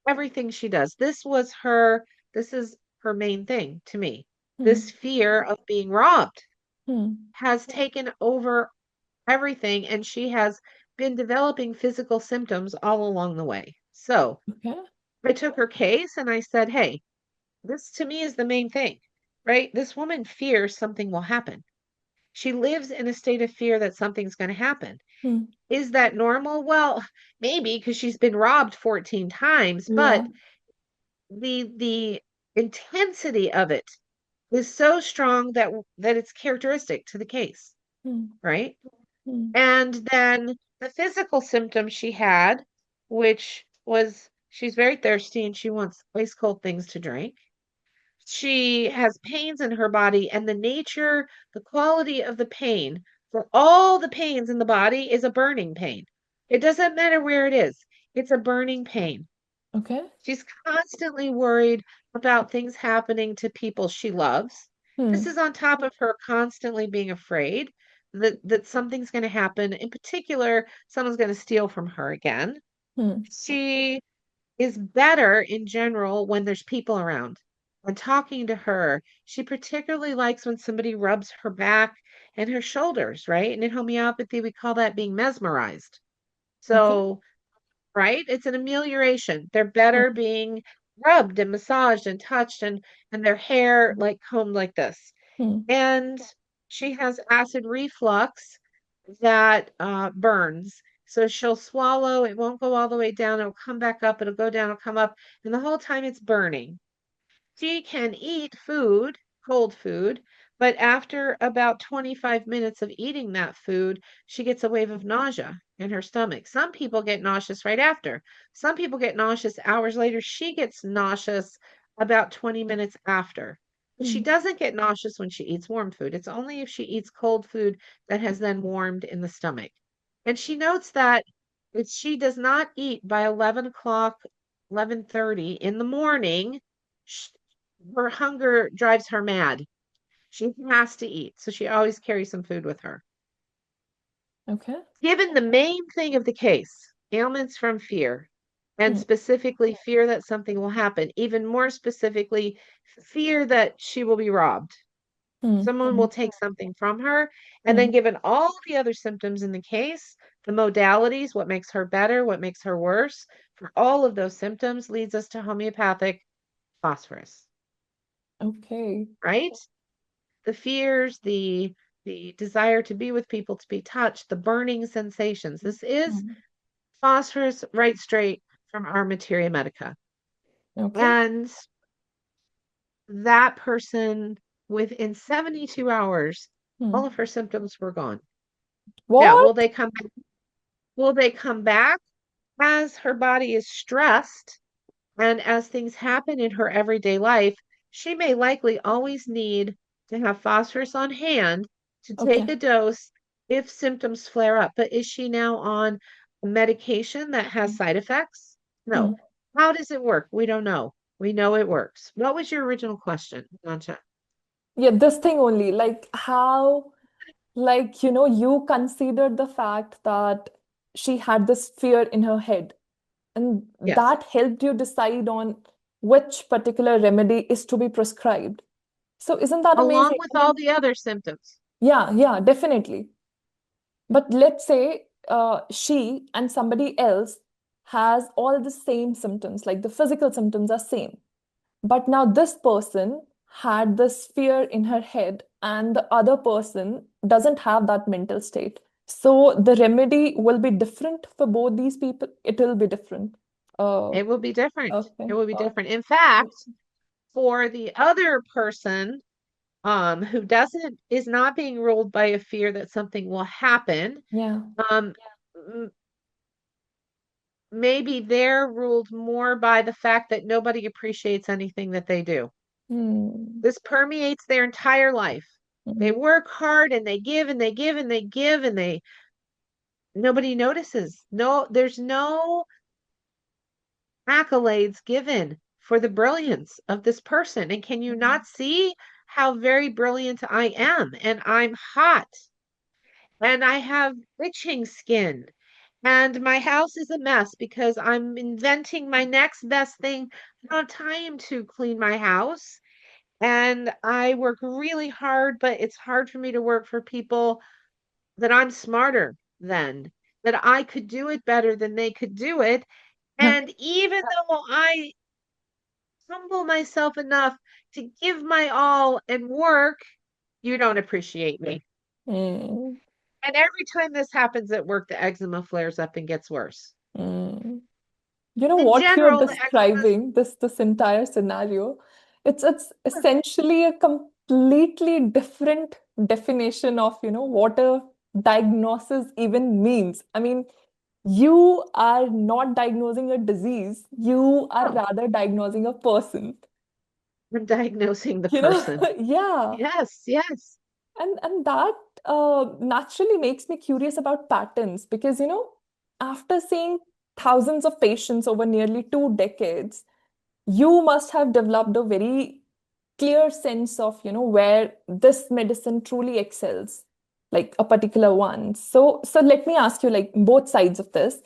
everything she does. This is her main thing to me. This Hmm. fear of being robbed Hmm. has taken over everything, and she has been developing physical symptoms all along the way. So Okay. I took her case and I said, hey, this to me is the main thing, right? This woman fears something will happen. She lives in a state of fear that something's going to happen. Hmm. Is that normal? Well, maybe because she's been robbed 14 times, Yeah. but the intensity of it is so strong that it's characteristic to the case, Hmm. right? Hmm. And then the physical symptom she had, which was she's very thirsty and she wants ice cold things to drink. She has pains in her body, and the nature, the quality of the pain for all the pains in the body is a burning pain. It doesn't matter where it is, it's a burning pain. Okay. She's constantly worried about things happening to people she loves. This Hmm. is on top of her constantly being afraid that something's going to happen. In particular, someone's going to steal from her again. Hmm. She is better in general when there's people around. When talking to her, she particularly likes when somebody rubs her back and her shoulders, right? And in homeopathy, we call that being mesmerized. Okay. So, right? It's an amelioration. They're Hmm. better being rubbed and massaged and touched and their hair like combed like this. Hmm. And she has acid reflux that burns. So she'll swallow, it won't go all the way down, it'll come back up, it'll go down, it'll come up, and the whole time it's burning. She can eat food, cold food, but after about 25 minutes of eating that food, she gets a wave of nausea in her stomach. Some people get nauseous right after. Some people get nauseous hours later. She gets nauseous about 20 minutes after. She Hmm. doesn't get nauseous when she eats warm food. It's only if she eats cold food that has then warmed in the stomach. And she notes that if she does not eat by 11 o'clock, 11:30 in the morning, sh her hunger drives her mad. She has to eat. So she always carries some food with her. Okay. Given the main thing of the case, ailments from fear, and Hmm. specifically fear that something will happen, even more specifically, fear that she will be robbed. Hmm. Someone Hmm. will take something from her. And Hmm. then, given all the other symptoms in the case, the modalities, what makes her better, what makes her worse, for all of those symptoms leads us to homeopathic phosphorus, Okay. right? The fears, the desire to be with people, to be touched, the burning sensations. This is Hmm. phosphorus right straight from our materia medica. Okay. And that person, within 72 hours, all Hmm. of her symptoms were gone. Now, What? will they come back as her body is stressed and as things happen in her everyday life? She may likely always need to have phosphorus on hand to take Okay. a dose if symptoms flare up. But is she now on a medication that has side effects? Hmm. No. How does it work? We don't know. We know it works. What was your original question, Ancha? Yeah, this thing only, like how, like, you considered the fact that she had this fear in her head, and Yes. that helped you decide on which particular remedy is to be prescribed. So isn't that Along amazing? with I all mean, the other symptoms. yeah, yeah, definitely. But let's say she and somebody else has all the same symptoms, like the physical symptoms are same. But now this person had this fear in her head, and the other person doesn't have that mental state. So the remedy will be different for both these people. It will be different. Uh, It will be different. okay. It will be different. In fact, for the other person who doesn't is not being ruled by a fear that something will happen, Yeah. um maybe they're ruled more by the fact that nobody appreciates anything that they do. Hmm. This permeates their entire life. They Hmm. work hard and they give and they give and they give and they nobody notices. No, there's no accolades given for the brilliance of this person. And can you not see how very brilliant I am? And I'm hot and I have itching skin. And my house is a mess because I'm inventing my next best thing. I don't have time to clean my house. And I work really hard, but it's hard for me to work for people that I'm smarter than, that I could do it better than they could do it. And even though I humble myself enough to give my all and work, you don't appreciate me. Hmm. And every time this happens at work, the eczema flares up and gets worse. Hmm. You know In what you're general, the eczema, describing, this entire scenario, it's essentially a completely different definition of, what a diagnosis even means. I mean, you are not diagnosing a disease, you are oh, rather diagnosing a person. I'm diagnosing the You know, person. yeah. Yes, yes. And that naturally makes me curious about patterns because, after seeing thousands of patients over nearly 2 decades, you must have developed a very clear sense of, where this medicine truly excels, like a particular one. So let me ask you, like, both sides of this.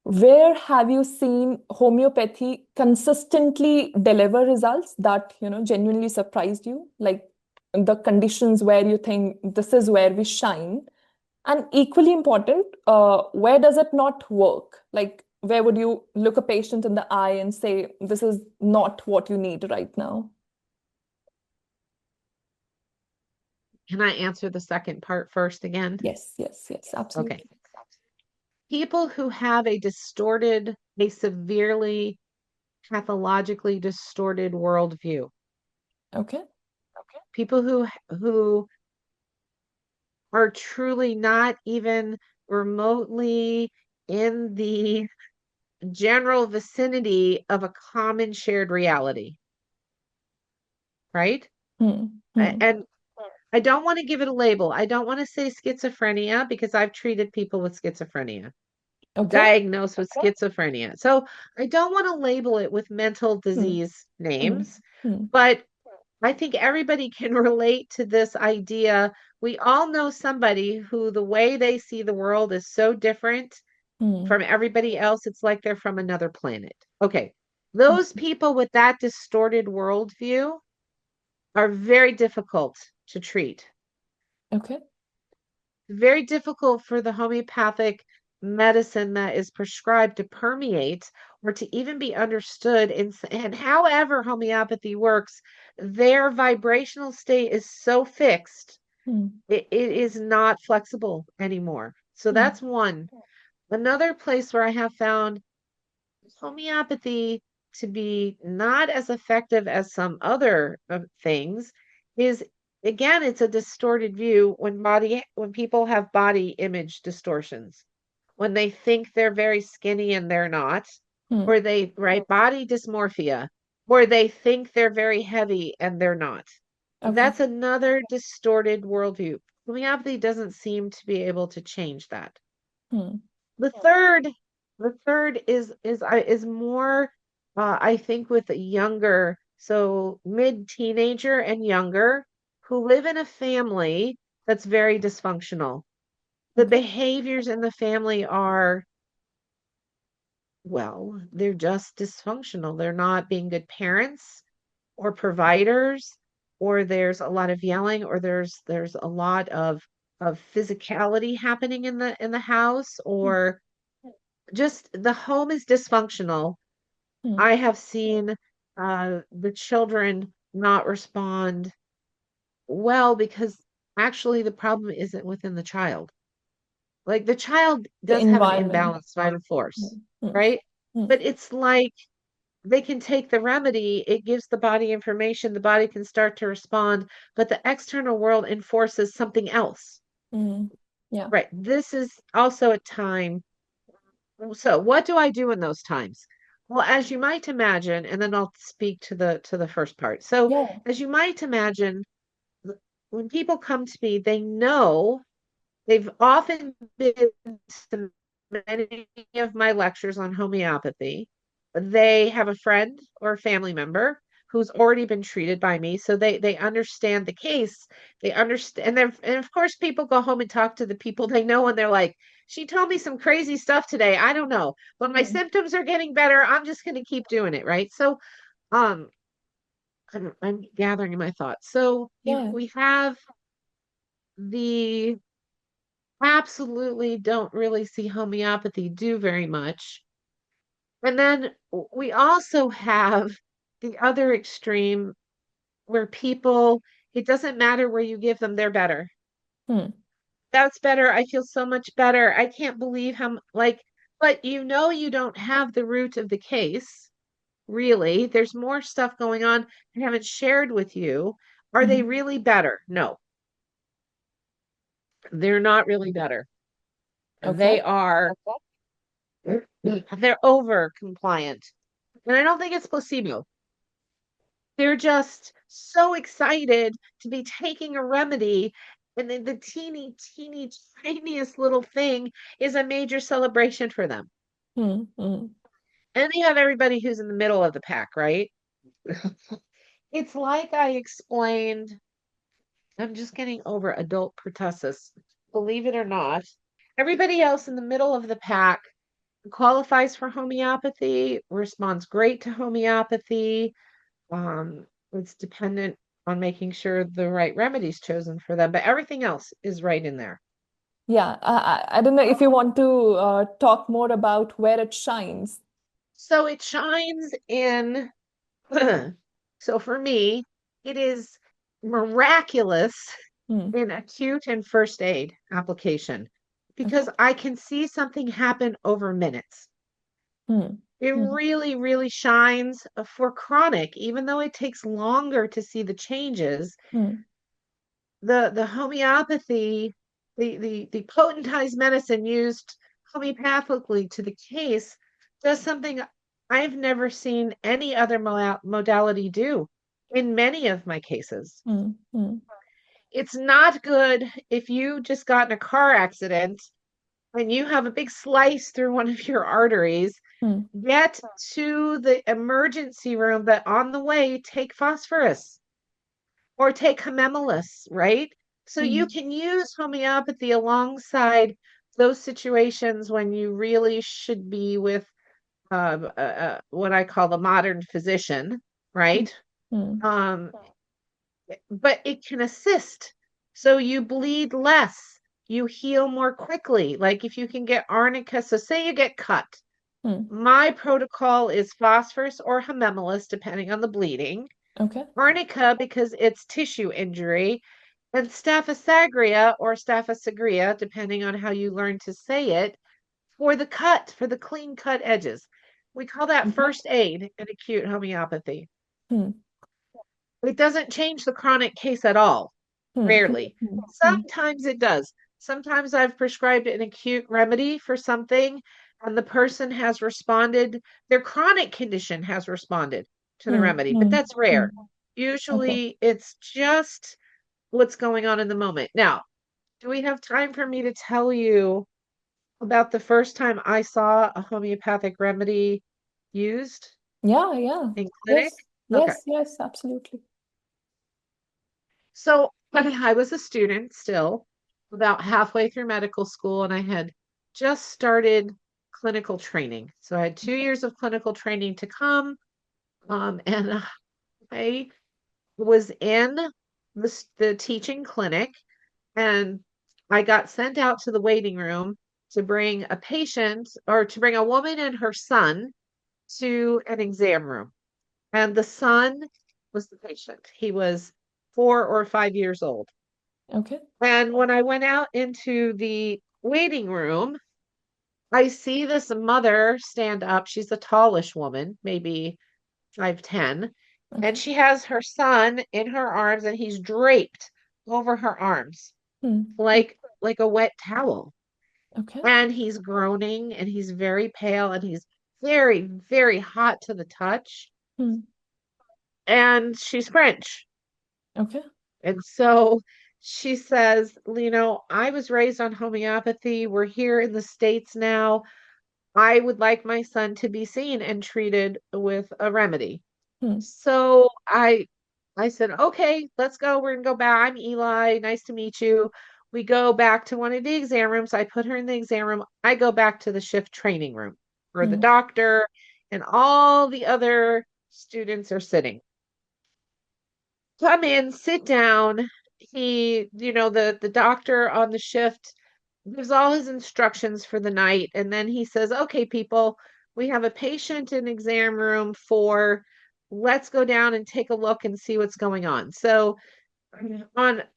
Where have you seen homeopathy consistently deliver results that, genuinely surprised you? Like the conditions where you think this is where we shine. And equally important, where does it not work? Like where would you look a patient in the eye and say, this is not what you need right now? Can I answer the second part first again? Yes, yes, yes, Okay. absolutely. People who have a severely pathologically distorted worldview, Okay. people who are truly not even remotely in the general vicinity of a common shared reality, right? Hmm. Hmm. And I don't want to give it a label. I don't want to say schizophrenia because I've treated people with schizophrenia, Okay. diagnosed with schizophrenia. So I don't want to label it with mental Hmm. disease Hmm. names, Hmm. but I think everybody can relate to this idea. We all know somebody who the way they see the world is so different Hmm. from everybody else. It's like they're from another planet. Okay. Those people with that distorted worldview are very difficult to treat. Okay. Very difficult for the homeopathic medicine that is prescribed to permeate or to even be understood. And however homeopathy works, their vibrational state is so fixed, Hmm. it is not flexible anymore. So Hmm. that's one. Another place where I have found homeopathy to be not as effective as some other things is, again, it's a distorted view when people have body image distortions, when they think they're very skinny and they're not, Hmm. or they right body dysmorphia, or they think they're very heavy and they're not. Okay. That's another distorted worldview. Homeopathy doesn't seem to be able to change that. Hmm. The third, the third is more, I think, with a younger, so mid-teenager and younger, who live in a family that's very dysfunctional. The Okay. behaviors in the family are, well, they're just dysfunctional. They're not being good parents or providers, or there's a lot of yelling, or there's a lot of physicality happening in the house, Hmm. or just the home is dysfunctional. Hmm. I have seen the children not respond well because actually the problem isn't within the child. Like the child The does have an environment. imbalanced vital Hmm. force, Hmm. right? Hmm. But it's like they can take the remedy, it gives the body information, the body can start to respond, but the external world enforces something else. Hmm. Yeah. Right. This is also a time. So, what do I do in those times? Well, as you might imagine, and then I'll speak to the first part. So, Yeah. as you might imagine, when people come to me, they know they've often been to many of my lectures on homeopathy. They have a friend or a family member who's already been treated by me, so they understand the case. They understand, and of course, people go home and talk to the people they know, and they're like, "She told me some crazy stuff today. I don't know, but my Hmm. symptoms are getting better. I'm just going to keep doing it, right?" So, um, I'm gathering my thoughts. So Yeah. we have the absolutely don't really see homeopathy do very much. And then we also have the other extreme where people, it doesn't matter where you give them, they're better. Hmm. That's better. I feel so much better. I can't believe like, but you know, you don't have the root of the case, really. There's more stuff going on I haven't shared with you. Are they Hmm. really better? No, they're not really better. Okay. They are, they're over compliant. And I don't think it's placebo. They're just so excited to be taking a remedy. And then the teeny, tiniest little thing is a major celebration for them. Hmm. Hmm. And you have everybody who's in the middle of the pack, right? It's like I explained, I'm just getting over adult pertussis. Believe it or not, everybody else in the middle of the pack qualifies for homeopathy, responds great to homeopathy. It's dependent on making sure the right remedy's chosen for them, but everything else is right in there. Yeah. I don't know if you want to talk more about where it shines. So it shines in, so for me, it is miraculous Hmm. in acute and first aid application Okay. because I can see something happen over minutes. Hmm. It Hmm. really, really shines for chronic, even though it takes longer to see the changes. Hmm. The homeopathy, the potentized medicine used homeopathically to the case does something I've never seen any other modality do. in many of my cases. mm, mm, It's not good if you just got in a car accident and you have a big slice through one of your arteries. mm, Get to the emergency room, but on the way, take phosphorus or take hemimulus, right? So you mm, can use homeopathy alongside those situations when you really should be with what I call the modern physician, mm, right? mm, Um, but it can assist. So you bleed less, you heal more quickly. Like if you can get arnica, so say you get cut. mm. My protocol is phosphorus or hemimulus, depending on the bleeding. Okay. Arnica because it's tissue injury, and staphysagria or staphysagria, depending on how you learn to say it, for the cut, for the clean cut edges. We call that Okay. first aid in acute homeopathy. Mm, It doesn't change the chronic case at all, mm, rarely. mm, mm, Sometimes it does. Sometimes I've prescribed an acute remedy for something, and the person has responded, their chronic condition has responded to the mm, remedy, but mm, that's rare. mm. Okay. Usually it's just what's going on in the moment. Now, do we have time for me to tell you about the first time I saw a homeopathic remedy used Yeah, yeah. in clinic? Yes, Okay. yes, yes, absolutely. So I was a student still, about halfway through medical school, and I had just started clinical training. So I had 2 years of clinical training to come. And I was in the teaching clinic, and I got sent out to the waiting room to bring a patient or to bring a woman and her son to an exam room. And the son was the patient. He was 4 or 5 years old. Okay. And when I went out into the waiting room, I see this mother stand up. She's a tallish woman, maybe 5'10", and Okay. she has her son in her arms and he's draped over her arms Mm, mm, like a wet towel. okay. And he's groaning and he's very pale and he's very, very hot to the touch. Mm, And she's French. okay. And so she says, I was raised on homeopathy. We're here in the States now. I would like my son to be seen and treated with a remedy. Mm, So I said, okay, let's go. We're gonna go back. I'm Eli. Nice to meet you. We go back to one of the exam rooms. I put her in the exam room. I go back to the shift training room where the mm, doctor and all the other students are sitting. Come in, sit down. The doctor on the shift gives all his instructions for the night, and then he says, "Okay, people, we have a patient in exam room 4. Let's go down and take a look and see what's going on." So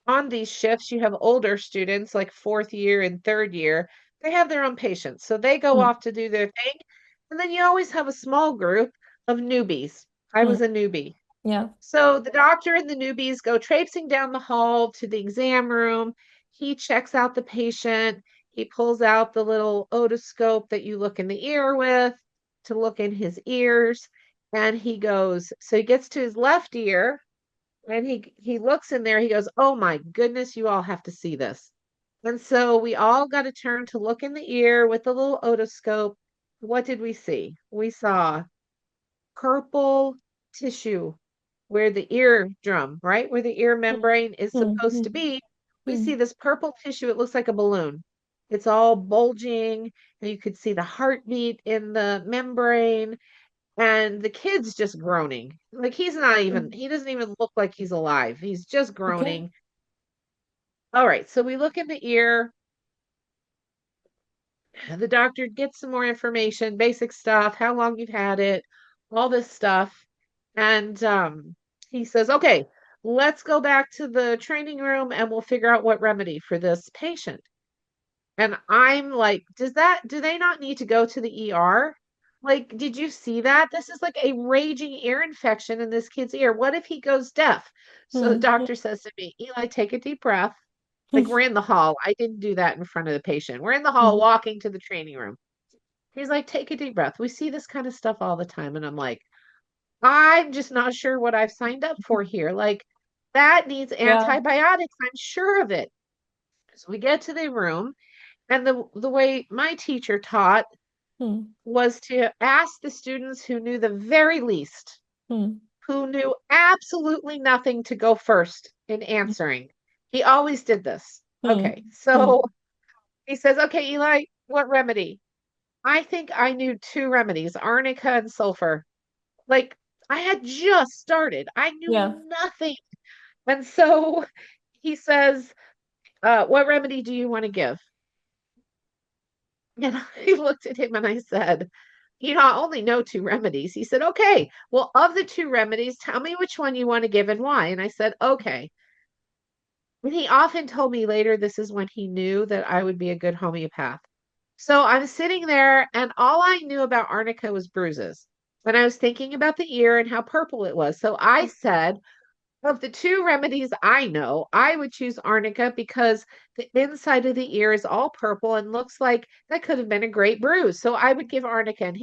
on these shifts, you have older students like fourth year and third year. They have their own patients, so they go mm, off to do their thing, and then you always have a small group of newbies. I mm. was a newbie. Yeah. So the doctor and the newbies go traipsing down the hall to the exam room. He checks out the patient. He pulls out the little otoscope that you look in the ear with to look in his ears. And he goes, so he gets to his left ear and he looks in there. He goes, "Oh my goodness, you all have to see this." And so we all got a turn to look in the ear with the little otoscope. What did we see? We saw purple tissue where the eardrum, right? Where the ear Mm, membrane is mm, supposed to mm, be. We mm. see this purple tissue. It looks like a balloon. It's all bulging, and you could see the heartbeat in the membrane, and the kid's just groaning. Like Mm. he doesn't even look like he's alive. He's just Okay. groaning. All right, so we look in the ear. The doctor gets some more information, basic stuff, how long you've had it, all this stuff. And he says, okay, let's go back to the training room and we'll figure out what remedy for this patient. And I'm like, do they not need to go to the ER? Like, did you see that? This is like a raging ear infection in this kid's ear. What if he goes deaf? So the Mm, mm, doctor says to me, Eli, take a deep breath. Like we're in the hall. I didn't do that in front of the patient. We're in the hall mm, walking to the training room. He's like, take a deep breath. We see this kind of stuff all the time. And I'm like, I'm just not sure what I've signed up for here. Like, that needs Yeah. antibiotics. I'm sure of it. So we get to the room, and the way my teacher taught Hmm. was to ask the students who knew the very least, Hmm. who knew absolutely nothing, to go first in answering. He always did this. Hmm. Okay, Hmm. so he says, "Okay, Eli, what remedy?" I think I knew two remedies, arnica and sulfur. Like, I had just started. I Yeah. knew nothing. And so he says, what remedy do you want to give? And I looked at him and I said, I only know two remedies. He said, okay, well, of the two remedies, tell me which one you want to give and why. And I said, okay. And he often told me later this is when he knew that I would be a good homeopath. So I'm sitting there, and all I knew about arnica was bruises. And I was thinking about the ear and how purple it was. So I said, of the two remedies I know, I would choose arnica because the inside of the ear is all purple and looks like that could have been a great bruise. So I would give arnica. And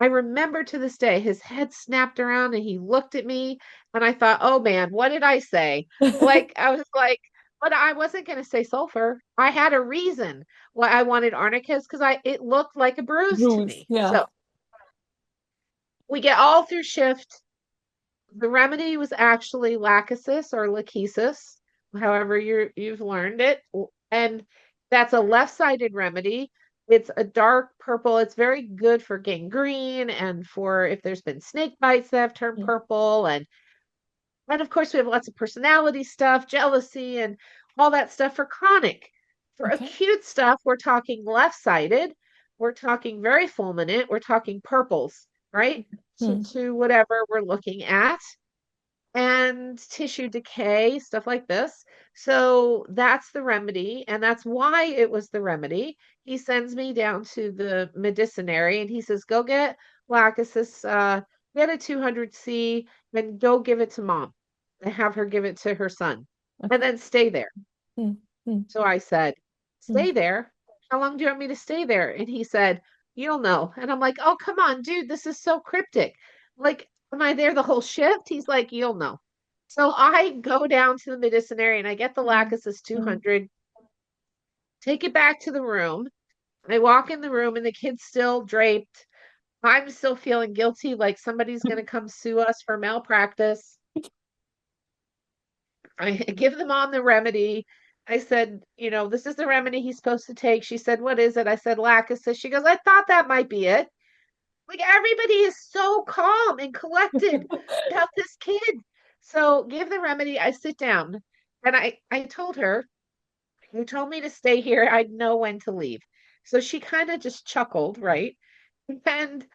I remember to this day, his head snapped around and he looked at me. And I thought, oh man, what did I say? Like, I was like, but I wasn't going to say sulfur. I had a reason why I wanted arnica, is because it looked like a bruise to Bruise. me. Yeah. So we get all through shift. The remedy was actually lachesis or lachesis, however you've learned it. And that's a left-sided remedy. It's a dark purple. It's very good for gangrene and for if there's been snake bites that have turned Hmm. purple. And of course, we have lots of personality stuff, jealousy, and all that stuff for chronic. For Okay. acute stuff, we're talking left-sided. We're talking very fulminant. We're talking purples, right? Hmm. To whatever we're looking at, and tissue decay, stuff like this. So that's the remedy, and that's why it was the remedy. He sends me down to the medicinary and he says, go get Lachesis, get a 200C, and go give it to mom and have her give it to her son, and Okay. then stay there. Hmm. Hmm. So I said, Hmm. stay there? How long do you want me to stay there? And he said, you'll know. And I'm like, oh, come on, dude, this is so cryptic. Like, am I there the whole shift? He's like, you'll know. So I go down to the medicinary and I get the Hmm. Lachesis Hmm. 200, take it back to the room. I walk in the room and the kid's still draped. I'm still feeling guilty, like somebody's going to come sue us for malpractice. I give them on the remedy. I said, this is the remedy he's supposed to take. She said, what is it? I said, Lachesis. She goes, I thought that might be it. Like, everybody is so calm and collected about this kid. So give the remedy. I sit down and I told her, you told me to stay here. I'd know when to leave. So she kind of just chuckled, right? And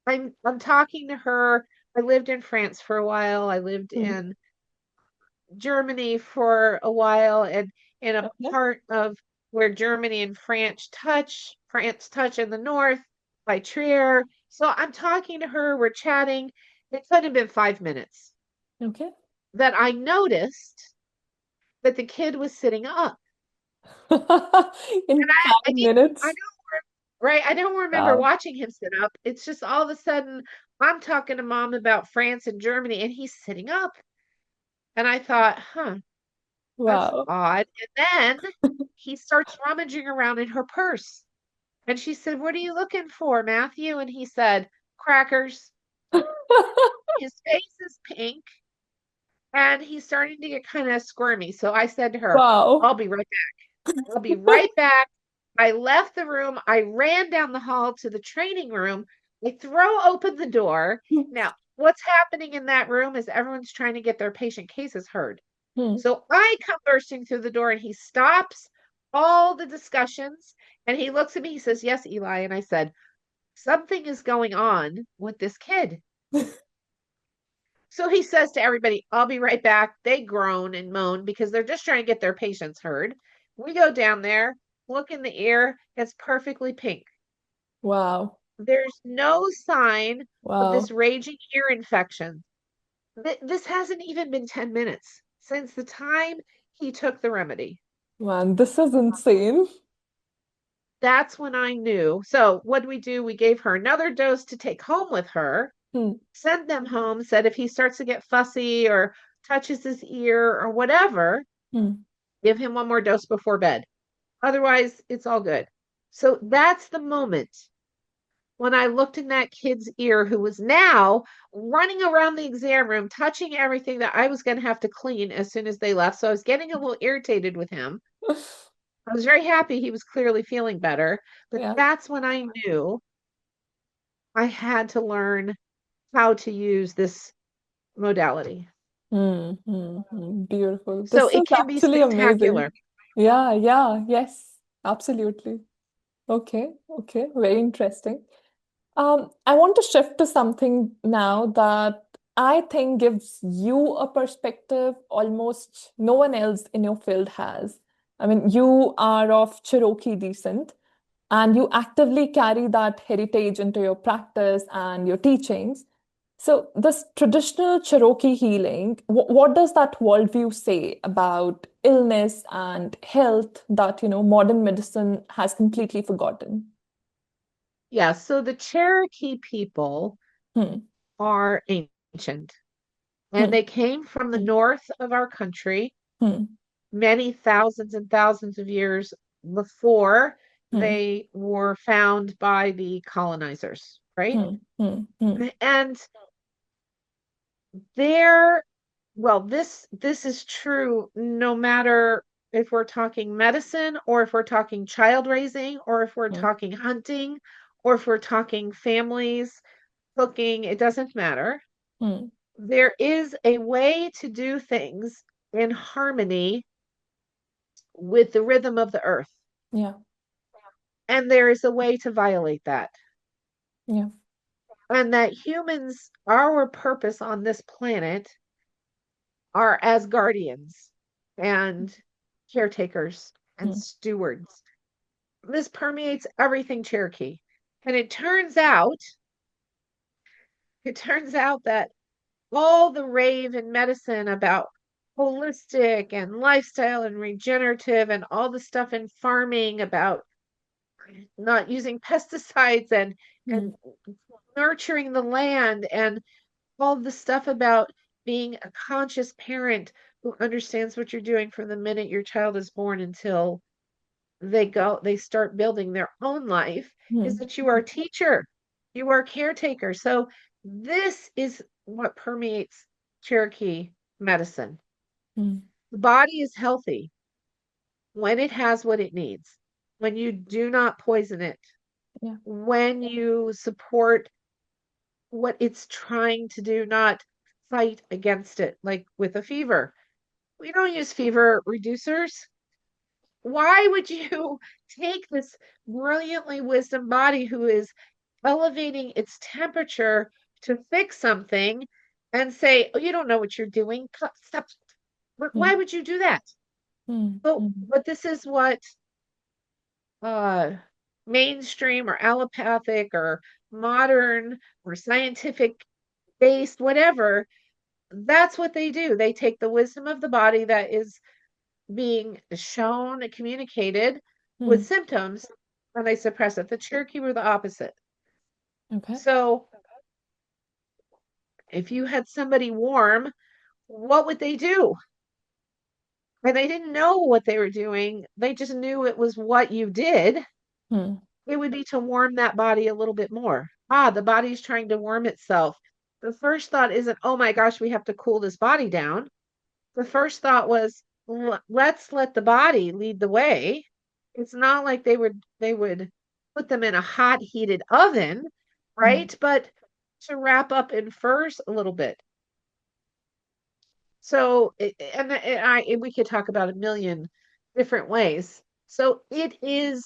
I'm talking to her. I lived in France for a while. I lived Hmm. in Germany for a while, and in a Okay. part of where Germany and France touch in the north by Trier. So I'm talking to her, we're chatting. It could have been 5 minutes Okay. that I noticed that the kid was sitting up. In And five I didn't, I minutes. don't, right? I don't remember Wow. watching him sit up. It's just all of a sudden I'm talking to mom about France and Germany and he's sitting up. And I thought, huh, that's Wow. odd. And then he starts rummaging around in her purse. And she said, what are you looking for, Matthew? And he said, crackers. His face is pink and he's starting to get kind of squirmy. So I said to her, Wow. I'll be right back. I'll be right back. I left the room. I ran down the hall to the training room. I throw open the door. Now, what's happening in that room is everyone's trying to get their patient cases heard. Hmm. So I come bursting through the door and he stops all the discussions and he looks at me. He says, yes, Eli. And I said, something is going on with this kid. So he says to everybody, I'll be right back. They groan and moan because they're just trying to get their patients heard. We go down there, look in the ear, it's perfectly pink. Wow. There's no sign of this Wow. raging ear infection. This hasn't even been 10 minutes since the time he took the remedy. Man, this is insane. That's when I knew. So what did we do? We gave her another dose to take home with her. Hmm. sent them home, said if he starts to get fussy or touches his ear or whatever, Hmm. give him one more dose before bed. Otherwise, it's all good. So that's the moment when I looked in that kid's ear who was now running around the exam room, touching everything that I was going to have to clean as soon as they left. So I was getting a little irritated with him. I was very happy he was clearly feeling better, but Yeah. that's when I knew I had to learn how to use this modality. Beautiful. So This is it can be actually amazing. spectacular. Yeah, yeah, yes, absolutely. Okay, okay, very interesting. I want to shift to something now that I think gives you a perspective almost no one else in your field has. I mean, you are of Cherokee descent, and you actively carry that heritage into your practice and your teachings. So, this traditional Cherokee healing, what does that worldview say about illness and health that, modern medicine has completely forgotten? Yeah, so the Cherokee people Hmm, are ancient and hmm, they came from the north of our country hmm, many thousands and thousands of years before hmm, they were found by the colonizers, right? hmm, hmm, hmm, And there, well, this is true no matter if we're talking medicine or if we're talking child raising or if we're hmm, talking hunting or if we're talking families, cooking, it doesn't matter. hmm. There is a way to do things in harmony with the rhythm of the earth. Yeah, And there is a way to violate that. yeah. And that humans, our purpose on this planet are as guardians and caretakers and Hmm, stewards. This permeates everything Cherokee. And it turns out that all the rave in medicine about holistic and lifestyle and regenerative and all the stuff in farming about not using pesticides hmm, and nurturing the land and all the stuff about being a conscious parent who understands what you're doing from the minute your child is born until they start building their own life is hmm, that you are a teacher, you are a caretaker. So this is what permeates Cherokee medicine. hmm. The body is healthy when it has what it needs, when you do not poison it, Yeah. when you support what it's trying to do, not fight against it, like with a fever. We don't use fever reducers. Why would you take this brilliantly wisdom body who is elevating its temperature to fix something and say, oh, you don't know what you're doing? Stop. Hmm, Why would you do that? hmm, hmm, But this is what uh, mainstream or allopathic or modern or scientific based, whatever, that's what they do. They take the wisdom of the body that is being shown and communicated hmm. with symptoms and they suppress it. The Cherokee were the opposite. Okay. So if you had somebody warm, what would they do? And they didn't know what they were doing. They just knew it was what you did. Hmm, It would be to warm that body a little bit more. Ah, the body's trying to warm itself. The first thought isn't, oh my gosh, we have to cool this body down. The first thought was, let's let the body lead the way. It's not like they would put them in a hot heated oven, hmm, right? But to wrap up in furs a little bit. So, we could talk about a million different ways. So it is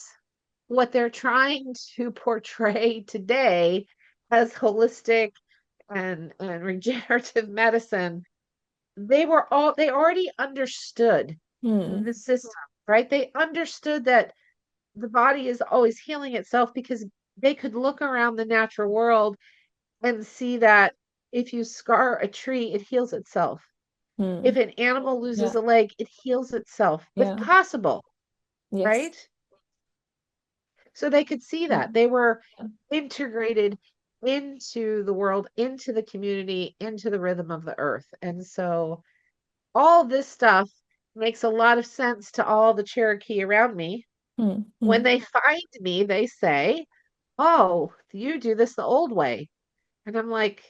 what they're trying to portray today as holistic and regenerative medicine. They already understood hmm, the system, right? They understood that the body is always healing itself because they could look around the natural world and see that if you scar a tree, it heals itself. hmm. If an animal loses Yeah, a leg, it heals itself, if yeah, possible, yes. right? So they could see Yeah, that. They were yeah. integrated. into the world, into the community, into the rhythm of the earth. And so all this stuff makes a lot of sense to all the Cherokee around me. Hmm. When Hmm. they find me, they say, "Oh, you do this the old way." And I'm like,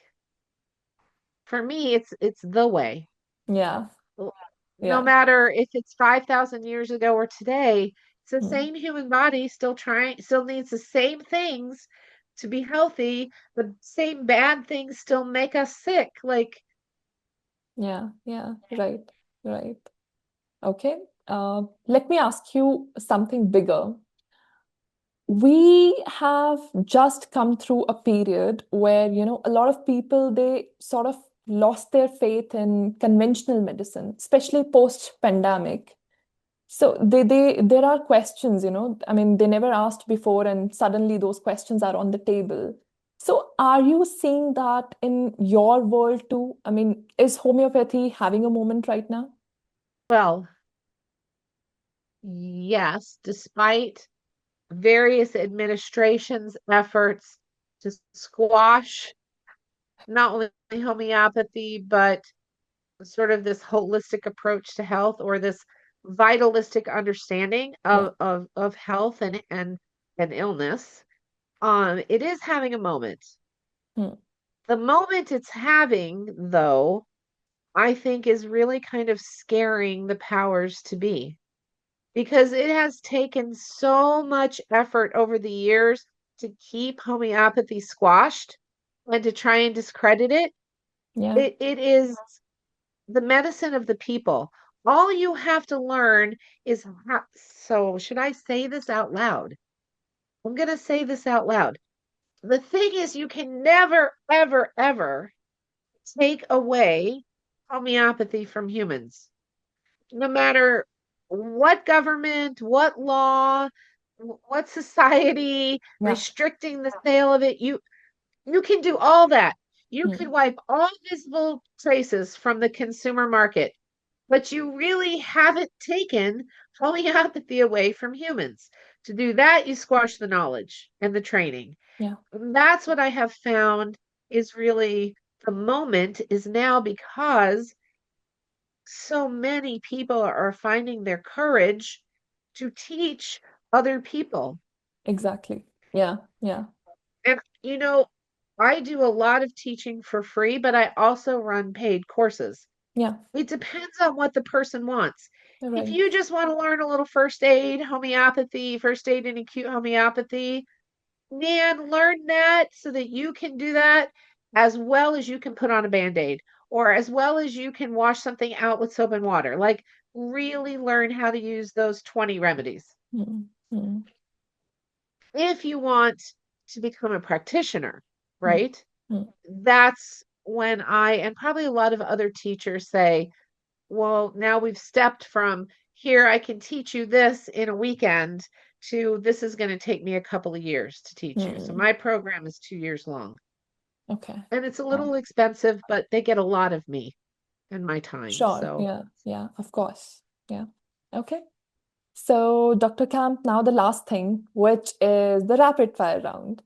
for me, it's the way. Yeah. No Yeah. matter if it's 5,000 years ago or today, it's the Hmm. same human body still needs the same things to be healthy. The same bad things still make us sick. Like, Yeah. Yeah. Right. Right. Okay. Let me ask you something bigger. We have just come through a period where, a lot of people, they sort of lost their faith in conventional medicine, especially post-pandemic. So there are questions, I mean, they never asked before, and suddenly those questions are on the table. So are you seeing that in your world too? I mean, is homeopathy having a moment right now? well, yes, despite various administrations' efforts to squash not only homeopathy, but sort of this holistic approach to health or this vitalistic understanding Yeah. of health and illness. It is having a moment. Hmm. The moment it's having, though, I think is really kind of scaring the powers to be because it has taken so much effort over the years to keep homeopathy squashed and to try and discredit it. Yeah. It is the medicine of the people. All you have to learn is how, so should I say this out loud? I'm going to say this out loud. The thing is, you can never, ever, ever take away homeopathy from humans, no matter what government, what law, what society Yeah. restricting the sale of it. You can do all that. You Hmm. can wipe all visible traces from the consumer market, but you really haven't taken homeopathy away from humans. To do that, you squash the knowledge and the training. Yeah. And that's what I have found is really the moment is now because so many people are finding their courage to teach other people. Exactly. Yeah. Yeah. And, I do a lot of teaching for free, but I also run paid courses. Yeah. It depends on what the person wants. If Right. you just want to learn a little first aid, homeopathy, first aid and acute homeopathy, man, learn that so that you can do that as well as you can put on a band-aid or as well as you can wash something out with soap and water. Like, really learn how to use those 20 remedies. Hmm. Hmm. If you want to become a practitioner, Hmm. right? Hmm. That's when and probably a lot of other teachers say, well, now we've stepped from here, I can teach you this in a weekend to this is going to take me a couple of years to teach you. So Hmm. my program is 2 years long Okay. and it's a Uh, little expensive, but they get a lot of me and my time. sure. So, Yeah. Yeah. Of course. Yeah. Okay. So, Dr. Camp, now the last thing, which is the rapid fire round.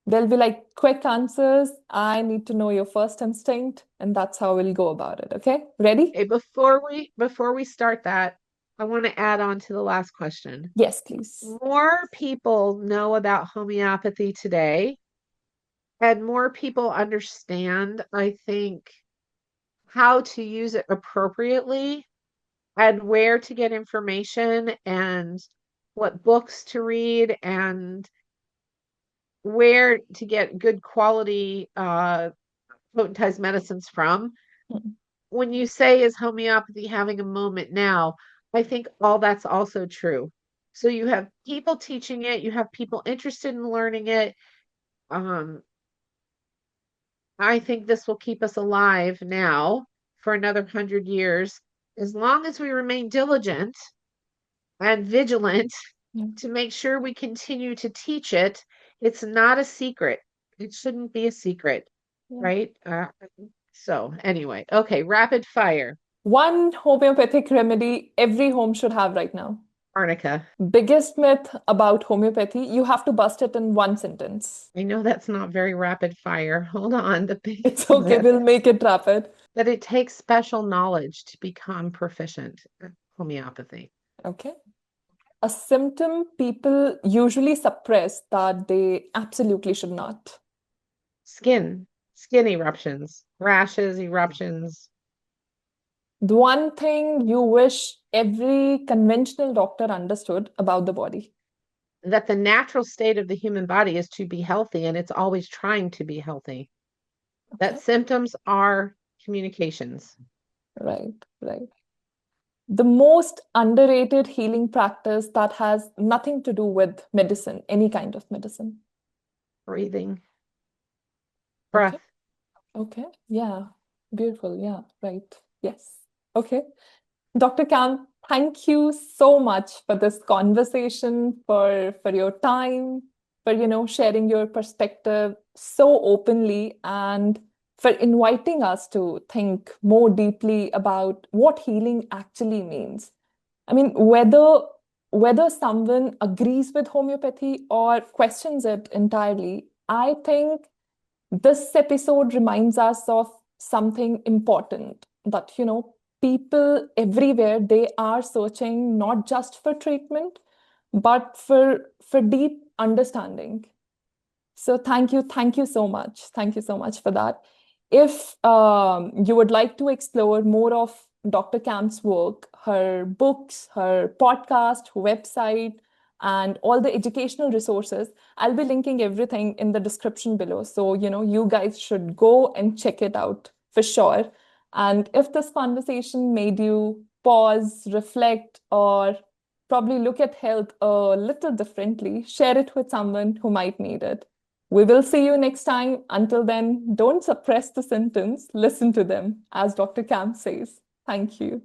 There'll be like quick answers. I need to know your first instinct, and that's how we'll go about it. Okay? Ready? hey, before we start that, I want to add on to the last question. Yes, please. More people know about homeopathy today, and more people understand, I think, how to use it appropriately and where to get information and what books to read and where to get good quality potentized medicines from. Mm. When you say, is homeopathy having a moment now? I think all that's also true. So you have people teaching it, you have people interested in learning it. Um, I think this will keep us alive now for another 100 years as long as we remain diligent and vigilant Yeah. to make sure we continue to teach it. It's not a secret. It shouldn't be a secret, Yeah. right? So, anyway, okay, rapid fire. One homeopathic remedy every home should have right now. Arnica. Biggest myth about homeopathy, you have to bust it in one sentence. I know that's not very rapid fire. Hold on. The It's biggest okay, myth we'll make it rapid. that it takes special knowledge to become proficient at homeopathy. Okay. A symptom people usually suppress that they absolutely should not. Skin eruptions, rashes, eruptions. The one thing you wish every conventional doctor understood about the body. That the natural state of the human body is to be healthy and it's always trying to be healthy. That Okay. symptoms are communications. Right, right. The most underrated healing practice that has nothing to do with medicine, any kind of medicine. Breathing, Okay. breath. Okay. Yeah. Beautiful. Yeah. Right. Yes. Okay. Dr. Camp, thank you so much for this conversation, for your time, for sharing your perspective so openly, and for inviting us to think more deeply about what healing actually means. I mean, whether someone agrees with homeopathy or questions it entirely, I think this episode reminds us of something important, that people everywhere, they are searching not just for treatment but for deep understanding. So thank you so much. Thank you so much for that. If you would like to explore more of Dr. Camp's work, her books, her podcast, website, and all the educational resources, I'll be linking everything in the description below. So, you guys should go and check it out for sure. And if this conversation made you pause, reflect, or probably look at health a little differently, share it with someone who might need it. We will see you next time. Until then, don't suppress the symptoms, listen to them, as Dr. Camp says. Thank you.